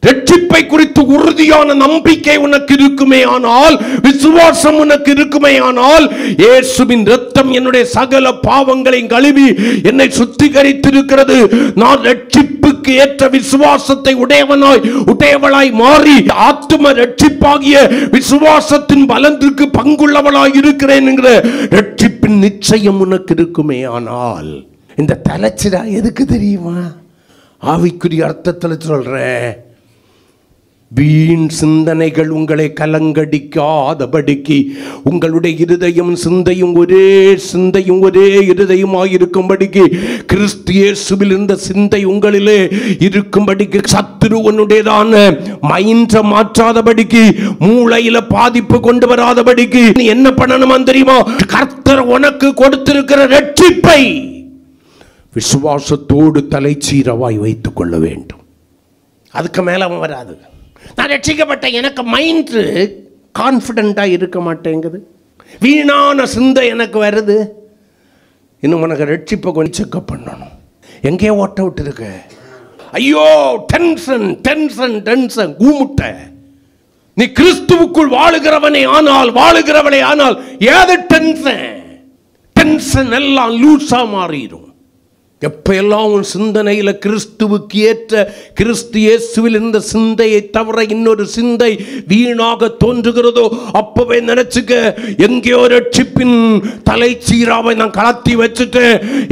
ரட்சிப்பை குறித்து உறுதியான நம்பிக்கை உனக்கு இருக்குமே ஆனால், விசுவாசம் உனக்கு இருக்குமே ஆனால், இயேசுவின் இரத்தம் என்னுடைய சகல பாவங்களையும் கழுவி என்னை சுத்திகரித்திருக்கிறது, நான் ரட்சிப்புக்கு ஏற்ற விசுவாசத்தை உடையவளாய் மாறி ஆத்தும ரட்சிப்பாகிய விசுவாசத்தின் பலத்திற்கு பங்குள்ளவளாய் இருக்கிறேன் என்கிற ரட்சிப்பின் நிச்சயம் உனக்கு இருக்குமே ஆனால், இந்த தலைச்சிடா எதுக்கு தெரியுமா? ஆவிக்குரிய அர்த்தத்தில் சொல்றேன். வீண் சிந்தனைகள் உங்களை கலங்கடிக்காதபடிக்கு உங்களுடைய இருதயம் சிந்தையும் ஒரே இருதயமாக இருக்கும்படிக்கு, கிறிஸ்து இயேசுவில் இருந்த சிந்தை உங்களிலே இருக்கும்படிக்கு, சத்துருவனுடையதான மைண்ட மாற்றாதபடிக்கு, மூளையில பாதிப்பு கொண்டு வராதபடிக்கு நீ என்ன பண்ணணுமா தெரியுமா? கர்த்தர் உனக்கு கொடுத்திருக்கிற ரட்சிப்பை விசுவாசத்தோடு தலைச்சீரவாய் வைத்துக் கொள்ள வேண்டும். அதுக்கு மேல அவன் வராது. நான் ரட்சிக்கப்பட்ட, எனக்கு மைண்ட் கான்ஃபிடென்ட்டா இருக்க மாட்டேங்குது, வீணான சிந்தை எனக்கு வருது. இன்னும் உனக்கு ரட்சிப்பை கொஞ்சம் செக்அப் பண்ணணும். எங்கேயோ ஓட்ட விட்டு இருக்க, ஐயோ டென்ஷன் டென்ஷன் டென்ஷன் கூமுட்ட. நீ கிறிஸ்துவுக்குள் வாழுகிறவனே ஆனால், வாழுகிறவளே ஆனால், ஏது டென்ஷன்? டென்ஷன் எல்லாம் லூசா மாறிடும். எப்ப எல்லாம் உன் சிந்தனையில கிறிஸ்துவுக்கு ஏற்ற, கிறிஸ்து இயேசுவில் இருந்த சிந்தையை தவிர இன்னொரு சிந்தை வீணாக தோன்றுகிறதோ, அப்பவே நினைச்சுக்க, எங்கேயோ ரட்சிப்பின் தலைச்சீராவை நான் கலத்தி வச்சுட்டு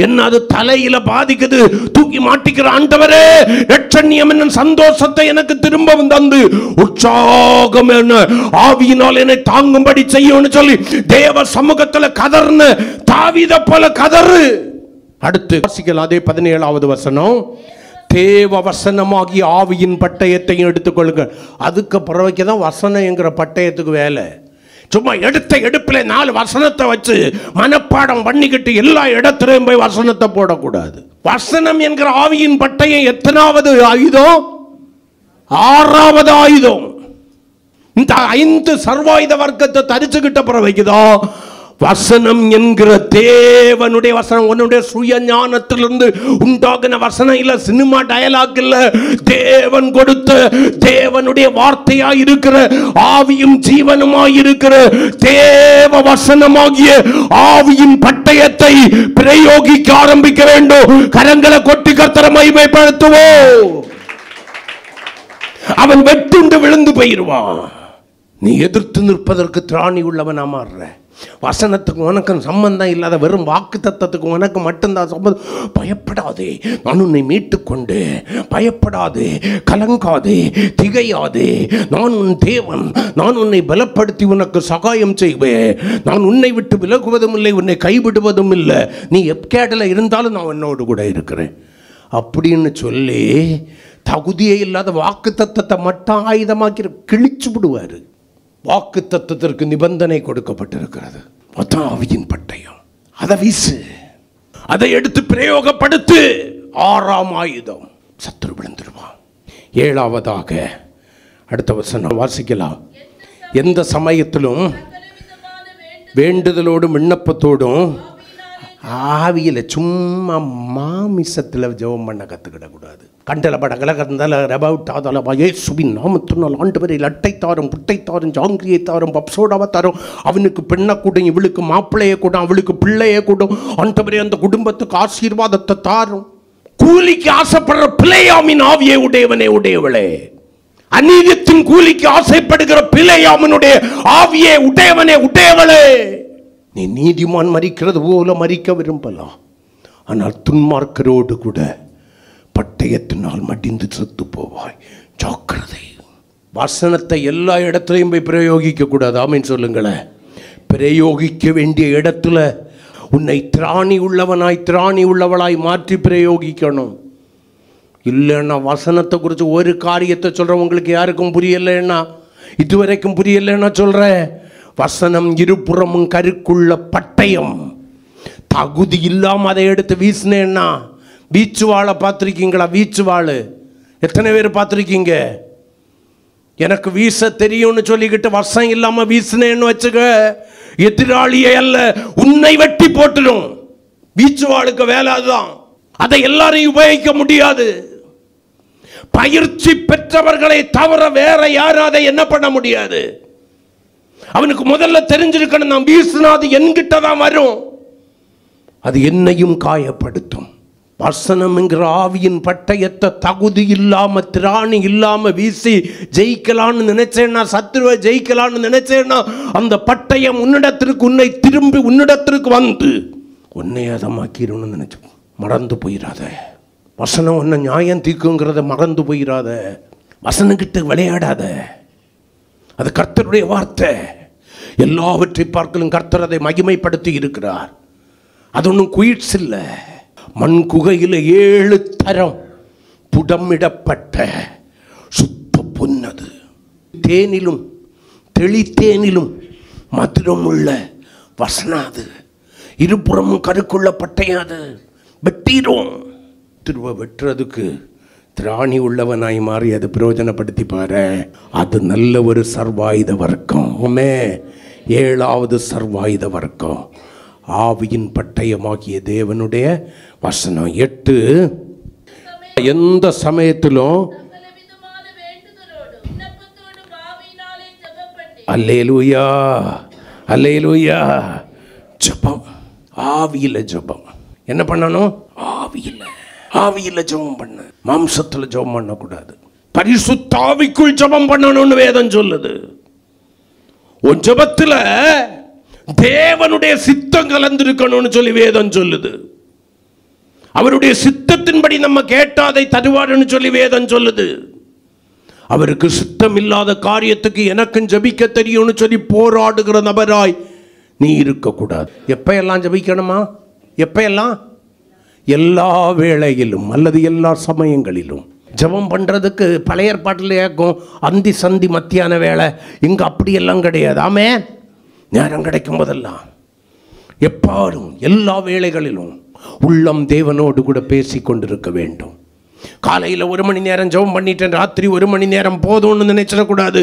என்ன அது தலையில பாதிக்குது, தூக்கி மாட்டிக்கிற ஆண்டவரே, இரட்சண்யம் என்ன சந்தோஷத்தை எனக்கு திரும்பவும் தந்து உற்சாகம் என்ன ஆவியினால் என்னை தாங்கும்படி செய்யும்னு சொல்லி தேவ சமூகத்துல கதர்னு தாவீதை போல கதறு. அடுத்து வாசிக்கலாம் அதே 17வது வசனம். தேவ வசனமாகிய ஆவியின் பட்டயத்தையும் எடுத்துக்கொள்ளுங்க. அதுக்கு பிறகு தான் வசனம் என்கிற பட்டயத்துக்கு வேலை. சும்மா எடுப்பில் 4 வசனத்தை வச்சு மனப்பாடம் பண்ணிக்கிட்டு எல்லா இடத்திலையும் போய் வசனத்தை போடக்கூடாது. வசனம் என்கிற ஆவியின் பட்டயம் எத்தனாவது ஆயுதம்? 6வது ஆயுதம். இந்த 5 சர்வாயுத வர்க்கத்தை தரிச்சுக்கிட்ட பிறகுதான் வசனம் என்கிற தேவனுடைய வசனம். உன்னுடைய சுய ஞானத்திலிருந்து உண்டாகின வசனம் இல்ல, சினிமா டயலாக் இல்ல, தேவன் கொடுத்த தேவனுடைய வார்த்தையாய் இருக்கிற, ஆவியும் ஜீவனுமாய் இருக்கிற தேவ வசனமாகிய ஆவியின் பட்டயத்தை பிரயோகிக்க ஆரம்பிக்க வேண்டும். கரங்களை கொட்டி கர்த்தரை மகிமைப்படுத்துவோம். அவன் வெட்டுண்டு விழுந்து போயிருவான். நீ எதிர்த்து நிற்பதற்கு திராணி உள்ளவனா மாறுற. வசனத்துக்கு உனக்கு சம்பந்தம் இல்லாத வெறும் வாக்கு தத்தத்துக்கு உனக்கு மட்டும்தான் சம்பந்தம். பயப்படாதே, நான் உன்னை மீட்டுக்கொண்டு, பயப்படாதே, கலங்காதே, திகையாதே, நான் உன் தேவன், நான் உன்னை பலப்படுத்தி உனக்கு சகாயம் செய்வேன், நான் உன்னை விட்டு விலகுவதும் இல்லை, உன்னை கைவிடுவதும் இல்லை, நீ எப்கேடில் இருந்தாலும் நான் உன்னோடு கூட இருக்கிறேன் அப்படின்னு சொல்லி தகுதியே இல்லாத வாக்கு தத்தத்தை மட்டும் ஆயுதமாக்கி கிழிச்சு விடுவாரு. வாக்கு தத்தத்திற்கு நிபந்தனை கொடுக்கப்பட்டிருக்கிறது. ஆவியின் பட்டயம், அதை வீசு, அதை எடுத்து பிரயோகப்படுத்து. 6ஆம் ஆயுதம், சத்துரு விழுந்துருவான். 7வதாக அடுத்த வசனம் வாசிக்கலாம். எந்த சமயத்திலும் வேண்டுதலோடும் விண்ணப்பத்தோடும் ஆவியில், சும்மா மாமிசத்தில் ஜெபம் பண்ண கற்றுக்கிடக்கூடாது. கண்டல படங்களை கந்தல ரபவுட்டாதல இயேசுவின் நாமத்தினால் ஆண்டவரை லட்டை தாரும், புட்டை தாரும், ஜாங்கிரியை தாரும், பப்சோடாவை தாரும், அவனுக்கு பெண்ணை கூடும், இவளுக்கு மாப்பிள்ளையை கூடும், அவளுக்கு பிள்ளையை கூடும், ஆண்டவரை அந்த குடும்பத்துக்கு ஆசீர்வாதத்தை தாரும். கூலிக்கு ஆசைப்படுற பிள்ளையாமின் ஆவியை உடையவனே உடையவளே, அநீதித்தின் கூலிக்கு ஆசைப்படுகிற பிள்ளையாமனுடைய ஆவியை உடையவனே உடையவளே, நீ நீதிமான் மரிக்கிறது போல மரிக்க விரும்பலாம், ஆனால் துன்மார்க்கரோடு கூட பட்டயத்தினால் மடிந்து செத்து போவாய். ஜாக்கிரதை. வசனத்தை எல்லா இடத்துலையும் போய் பிரயோகிக்க கூடாது. ஆமென் சொல்லுங்களேன். பிரயோகிக்க வேண்டிய இடத்துல உன்னை திராணி உள்ளவனாய், திராணி உள்ளவளாய் மாற்றி பிரயோகிக்கணும். இல்லைன்னா வசனத்தை குறித்து ஒரு காரியத்தை சொல்கிறேன், உங்களுக்கு யாருக்கும் புரியலைன்னா, இதுவரைக்கும் புரியலைன்னா சொல்கிறேன். வசனம் இருபுறமும் கருக்குள்ள பட்டயம். தகுதி இல்லாமல் அதை எடுத்து வீசினேன்னா, வீச்சு வாழை பார்த்துருக்கீங்களா? வீச்சு வாழை எத்தனை பேர் பார்த்துருக்கீங்க? எனக்கு வீச தெரியும்னு சொல்லிக்கிட்டு வசம் இல்லாமல் வீசினேன்னு வச்சுக்க, எதிராளியை அல்ல உன்னை வெட்டி போட்டுடும். வீச்சு வாளுக்கு வேலை அதுதான். அதை எல்லாரையும் உபயோகிக்க முடியாது. பயிற்சி பெற்றவர்களை தவிர வேற யாரும் அதை என்ன பண்ண முடியாது. அவனுக்கு முதல்ல தெரிஞ்சிருக்கணும், நான் வீசினா அது என்கிட்ட தான் வரும், அது என்னையும் காயப்படுத்தும். வசனம் என்கிற ஆவியின் பட்டயத்தை தகுதி இல்லாம திராணி இல்லாம வீசி ஜெயிக்கலான்னு நினைச்சேன்னா, சத்துருவை ஜெயிக்கலான்னு நினைச்சேன்னா, அந்த பட்டயம் உன்னிடத்திற்கு உன்னை திரும்பி உன்னிடத்திற்கு வந்து உன்னை அதமாக்கிடணும்னு நினைச்சு மறந்து போயிடாத. வசனம் உன்னை நியாயம் தீக்குங்கிறத மறந்து போயிடாத. வசனங்கிட்ட விளையாடாத. அது கர்த்தருடைய வார்த்தை. எல்லாவற்றை பார்க்கலும் கர்த்தர் அதை மகிமைப்படுத்தி இருக்கிறார். அது ஒன்றும் குயிட்ஸ் இல்லை. மண் குகையில் 7 தரம் புடமிடப்பட்ட சுத்த பொன்னது. தேனிலும் தெளித்தேனிலும் மதுரம் உள்ள வசனாது. இருபுறமும் கருக்குள்ள பட்டையாது. வெட்டிடும். திரும்ப வெட்டுறதுக்கு திராணி உள்ளவனாய் மாறி அதை பிரயோஜனப்படுத்தி பாரு. அது நல்ல ஒரு சர்வாயுத வர்க்கம். 7வது சர்வாயுத வர்க்கம் ஆவியின் பட்டயமாகிய தேவனுடைய வசனம். 8 எந்த சமயத்திலும் அல்லேலூயா அல்லேலூயா ஜெபம். ஆவியில ஜெபம். என்ன பண்ணணும்? ஆவியில ஜெபம் பண்ண. மாம்சத்தில் ஜெபம் பண்ணக்கூடாது. பரிசுத்த ஆவிக்குள் ஜெபம் பண்ணணும்னு வேதம் சொல்லுது. உன் ஜெபத்தில் தேவனுடைய சித்தம் கலந்திருக்கணும்னு சொல்லி வேதம் சொல்லுது. அவருடைய சித்தத்தின்படி நம்ம கேட்டாதை தருவாருன்னு சொல்லி வேதம் சொல்லுது. அவருக்கு சித்தம் இல்லாத காரியத்துக்கு எனக்கும் ஜபிக்க தெரியும்னு சொல்லி போராடுகிற நபராய் நீ இருக்கக்கூடாது. எப்பெல்லாம் ஜபிக்கணுமா? எப்பெல்லாம்? எல்லா வேளையிலும் அல்லது எல்லா சமயங்களிலும். ஜபம் பண்ணுறதுக்கு பழைய ஏற்பாட்டில் ஏற்கும் அந்தி சந்தி மத்தியான வேலை. இங்கே அப்படியெல்லாம் கிடையாது. ஆமென். நேரம் கிடைக்கும் போதெல்லாம், எப்பாடும், எல்லா வேளைகளிலும் உள்ளம் தேவனோடு கூட பேசி கொண்டிருக்க வேண்டும். காலையில் 1 மணி நேரம் ஜெபம் பண்ணிட்டேன், ராத்திரி 1 மணி நேரம் போதும்னு நினைச்சிடக்கூடாது.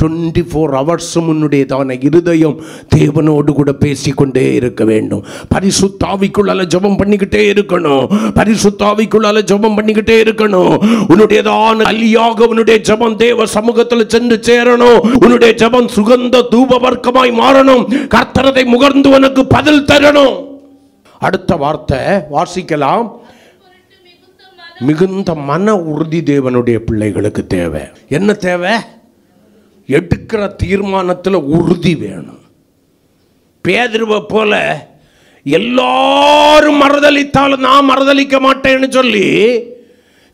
24 ஹவர்ஸ் முன்னுடையதான இருதயம் தேவனோடு கூட பேசிக்கொண்டே இருக்க வேண்டும். பரிசுத்த ஆவிக்குள்ளால ஜெபம் பண்ணிக்கிட்டே இருக்கணும். பரிசுத்த ஆவிக்குள்ளால ஜெபம் பண்ணிக்கிட்டே இருக்கணும். உன்னுடையதான அலியாக உன்னுடைய ஜெபம் தேவ சமூகத்தில் சென்று சேரணும். உன்னுடைய ஜெபம் சுகந்த தூப வர்க்கமாய் மாறணும். கர்த்தரதை முகர்ந்து உனக்கு பதில் தரணும். அடுத்த வார்த்தை வாசிக்கலாம். மிகுந்த மன உறுதி தேவனுடைய பிள்ளைகளுக்கு தேவை. என்ன தேவை? எடுக்கிற தீர்மானத்தில் உறுதி வேணும். பேதுருவை போல எல்லாரும் மறுதலித்தாலும் நான் மறுதலிக்க மாட்டேன்னு சொல்லி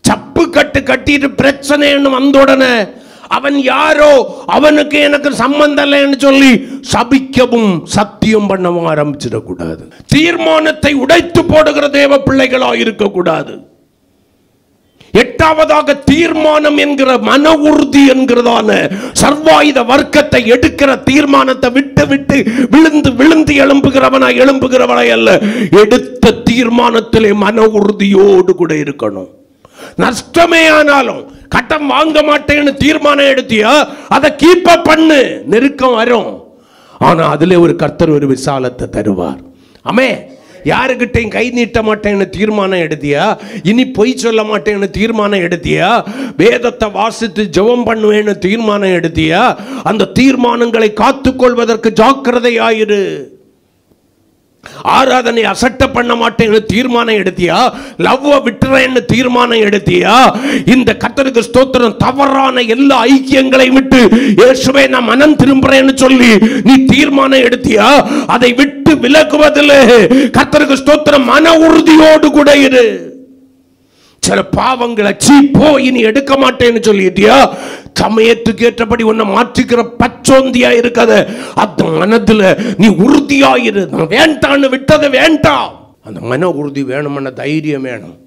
சப்பு கட்டிட்டு பிரச்சனைன்னு வந்த உடனே அவன் யாரோ, அவனுக்கு எனக்கு சம்பந்தம் இல்லைன்னு சொல்லி சபிக்கவும் சத்தியம் பண்ணவும் ஆரம்பிச்சிடக்கூடாது. தீர்மானத்தை உடைத்து போடுகிற தேவ பிள்ளைகளாக இருக்கக்கூடாது. 8வதாக தீர்மானம் என்கிற மன உறுதி என்கிறதான சர்வாயுத வர்க்கத்தை எடுக்கிற தீர்மானத்தை விட்டு விழுந்து எழும்புகிறவனாய் அல்ல, எடுத்த தீர்மானத்திலே மன உறுதியோடு கூட இருக்கணும். நஷ்டமே ஆனாலும் கட்டம் வாங்க மாட்டேன்னு தீர்மானம் எடுத்தியா, அதை கீப் அப் பண்ணு. நெருக்கம் வரும், ஆனா அதுல ஒரு கர்த்தர் ஒரு விசாலத்தை தருவார். ஆமே. யாருக்கிட்டையும் கை நீட்ட மாட்டேன்னு தீர்மானம் எடுத்தியா, இனி பொய் சொல்ல மாட்டேன்னு தீர்மானம் எடுத்தியா, வேதத்தை வாசித்து ஜெபம் பண்ணுவேன்னு தீர்மானம் எடுத்தியா, அந்த தீர்மானங்களை காத்துக்கொள்வதற்கு ஜாக்கிரதையாயிரு. ஆராதனை அசட்ட பண்ண மாட்டேன்னு தீர்மானம் எடுத்தியா, லவ்வ விட்டுறேன்னு தீர்மானம் எடுத்தியா, இந்த கர்த்தருக்கு ஸ்தோத்திரம் தவறான எல்லா ஐக்கியங்களை விட்டு இயேசுவே நான் மனம் திரும்புறேன்னு சொல்லி நீ தீர்மானம் எடுத்தியா, அதை விட்டு விலகுவதில் கர்த்தருக்கு ஸ்தோத்திரம் மன உறுதியோடு கூட இரு. சில பாவங்களை சீப்போ இனி எடுக்க மாட்டேன்னு சொல்லிட்டியா, சமயத்துக்கு ஏற்றபடி உன்னை மாற்றிக்கிற பச்சோந்தியா இருக்காத. அந்த மனதுல நீ உறுதியாயிரு. வேண்டான்னு விட்டதை வேண்டாம். அந்த மன உறுதி வேணும்ன தைரியம் வேணும்.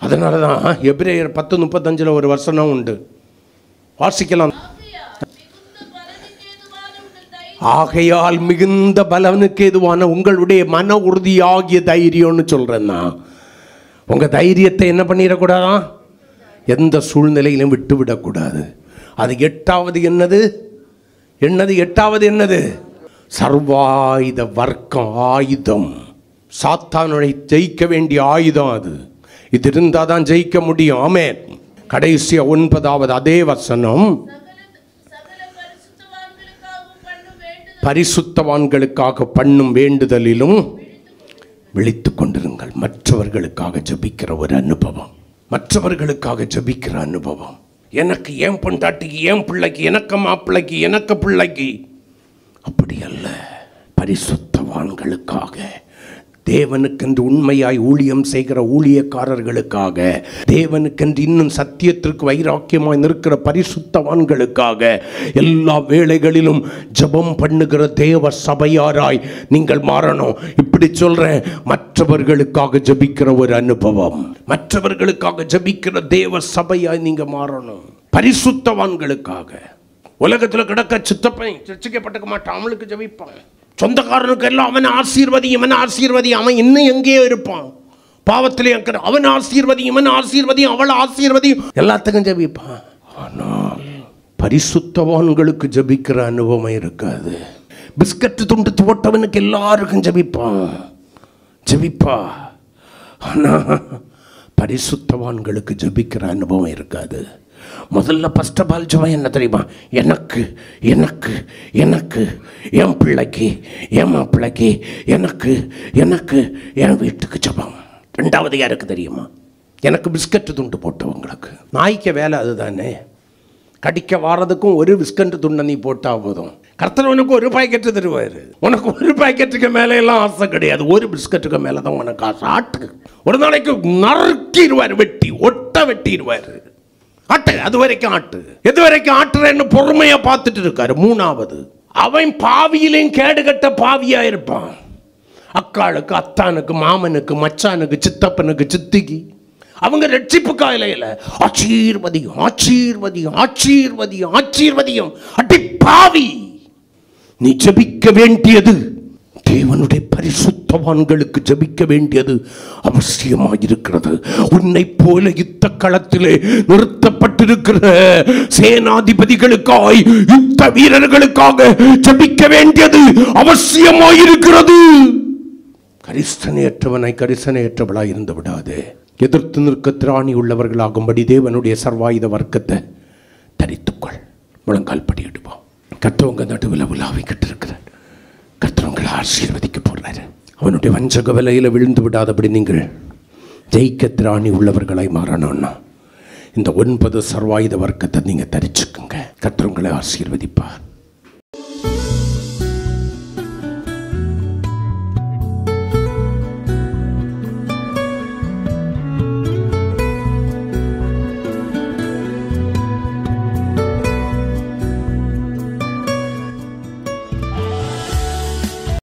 அதனால தான் எபிரேயர் 10:35 ஒரு வசனம் உண்டு, வாசிக்கலாம். ஆகையால் மிகுந்த பலனுக்கு ஏதுவான உங்களுடைய மன உறுதியாகிய தைரியம்னு சொல்றேன்னா, உங்க தைரியத்தை என்ன பண்ணிடக்கூடாதா, எந்த சூழ்நிலையிலும் விட்டு விடக்கூடாது. அது எட்டாவது என்னது, எட்டாவது என்னது, சர்வாயுத வர்க்கம், ஆயுதம். சாத்தானை ஜெயிக்க வேண்டிய ஆயுதம் அது. இது இருந்தால் தான் ஜெயிக்க முடியும். ஆமென். கடைசியா 9வது அதே வசனம், பரிசுத்தவான்களுக்காக பண்ணும் வேண்டுதலிலும் விழித்துக் கொண்டிருங்கள். மற்றவர்களுக்காக ஜெபிக்கிற ஒரு அனுபவம், மற்றவர்களுக்காக ஜெபிக்கிற அனுபவம். எனக்கு ஏன் பொண்டாட்டிக்கு, ஏன் பிள்ளைக்கு, எனக்கு மாப்பிள்ளைக்கு, எனக்கு பிள்ளைக்கு, அப்படி அல்ல. பரிசுத்தவான்களுக்காக, தேவனுக்கென்று உண்மையாய் ஊழியம் செய்கிற ஊழியக்காரர்களுக்காக, தேவனுக்கென்று இன்னும் சத்தியத்திற்கு வைராக்கியமாய் நிற்கிற பரிசுத்தவான்களுக்காக, எல்லா வேளைகளிலும் ஜெபம் பண்ணுகிற தேவ சபையாராய் நீங்கள் மாறணும். இப்படி சொல்றேன், மற்றவர்களுக்காக ஜெபிக்கிற ஒரு அனுபவம், மற்றவர்களுக்காக ஜெபிக்கிற தேவ சபையாய் நீங்க மாறணும். பரிசுத்தவான்களுக்காக. உலகத்தில் கிடக்க சித்தப்பன் ரட்சிக்கப்பட்டுக்க மாட்டான், அவனுக்கு ஜெபிப்பான். சொந்தக்காரனுக்கு எல்லாம் அவன் ஆசீர்வதியும், அவன் ஆசீர்வதியும், அவன் இன்னும் எங்கேயோ இருப்பான், பாவத்திலே இருக்கிற அவன் ஆசீர்வதியும், அவன் ஆசீர்வதியும், அவள் ஆசீர்வதியும், எல்லாத்துக்கும் ஜெபிப்பான். ஆனால் பரிசுத்தவான்களுக்கு ஜெபிக்கிற அனுபவம் இருக்காது. பிஸ்கட் துண்டு போட்டவனுக்கு எல்லாருக்கும் ஜெபிப்பா. ஆனால் பரிசுத்தவான்களுக்கு ஜெபிக்கிற அனுபவம் இருக்காது. முதல்ல ஃபர்ஸ்ட் ஆஃப் ஆல் ஜெபம் என்ன தெரியுமா, எனக்கு எனக்கு எனக்கு என் பிள்ளைக்கு, என் மாப்பிள்ளைக்கு, எனக்கு எனக்கு என் வீட்டுக்கு ஜெபம். ரெண்டாவது யாருக்கு தெரியுமா, எனக்கு பிஸ்கட் துண்டு போட்டவங்களுக்கு. நாய்க்கு வேலை அதுதானே, கடிக்க வாரதுக்கும் ஒரு பிஸ்கட் துண்டை நீ போட்டால் போதும். கர்த்தர் உனக்கு ஒரு பாக்கெட்டு தருவார். உனக்கு ஒரு பாக்கெட்டுக்கு மேலே எல்லாம் ஆசை கிடையாது, ஒரு பிஸ்கட்டுக்கு மேலே தான் உனக்கு ஆசை. ஆட்டு ஒரு நாளைக்கு நறுக்கிடுவார், வெட்டி ஒட்ட வெட்டிடுவார். ஆட்டு, அது வரைக்கும் ஆட்டு. எது வரைக்கும் ஆட்டுறேன்னு பொறுமையா பார்த்துட்டு இருக்காரு. மூணாவது, அவன் பாவியிலையும் கேடுகட்ட பாவியா இருப்பான். அக்காளுக்கு, அத்தானுக்கு, மாமனுக்கு, மச்சானுக்கு, சித்தப்பனுக்கு, சித்திக்கு, அவங்க ரட்சிப்பு காலையில ஆசீர்வதியும் ஆசீர்வதியும் ஆசீர்வதியும் ஆசீர்வதியும். அடி பாவி, நீ ஜெபிக்க வேண்டியது தேவனுடைய பரிசுத்தவான்களுக்கு ஜெபிக்க வேண்டியது அவசியமாயிருக்கிறது. உன்னை போல யுத்த களத்திலே நிறுத்தப்பட்டிருக்கிற சேனாதிபதிகளுக்காய், யுத்த வீரர்களுக்காக ஜெபிக்க வேண்டியது அவசியமாயிருக்கிறது. கரிசனையற்றவனை கரிசனையற்றவளாய் இருந்து விடாதே. எதிர்த்து நிற்க திராணி உள்ளவர்களாகும்படி தேவனுடைய சர்வாயுத வர்க்கத்தை தரித்துக்கொள். முழங்கால் படியிடுவோம். கற்றவங்க நடுவில் உலாவிக்கிட்டு இருக்கிறார். கர்த்தர் ஆசீர்வதிக்க போறாரு. அவனுடைய வஞ்சக வலையில விழுந்து விடாதபடி நீங்கள் ஜெயிக்க திராணி உள்ளவர்களாய் மாறணும்னா இந்த 9 சர்வாயுத வர்க்கத்தை நீங்க தரிச்சுக்குங்க. கர்த்தர் ஆசீர்வதிப்பார்.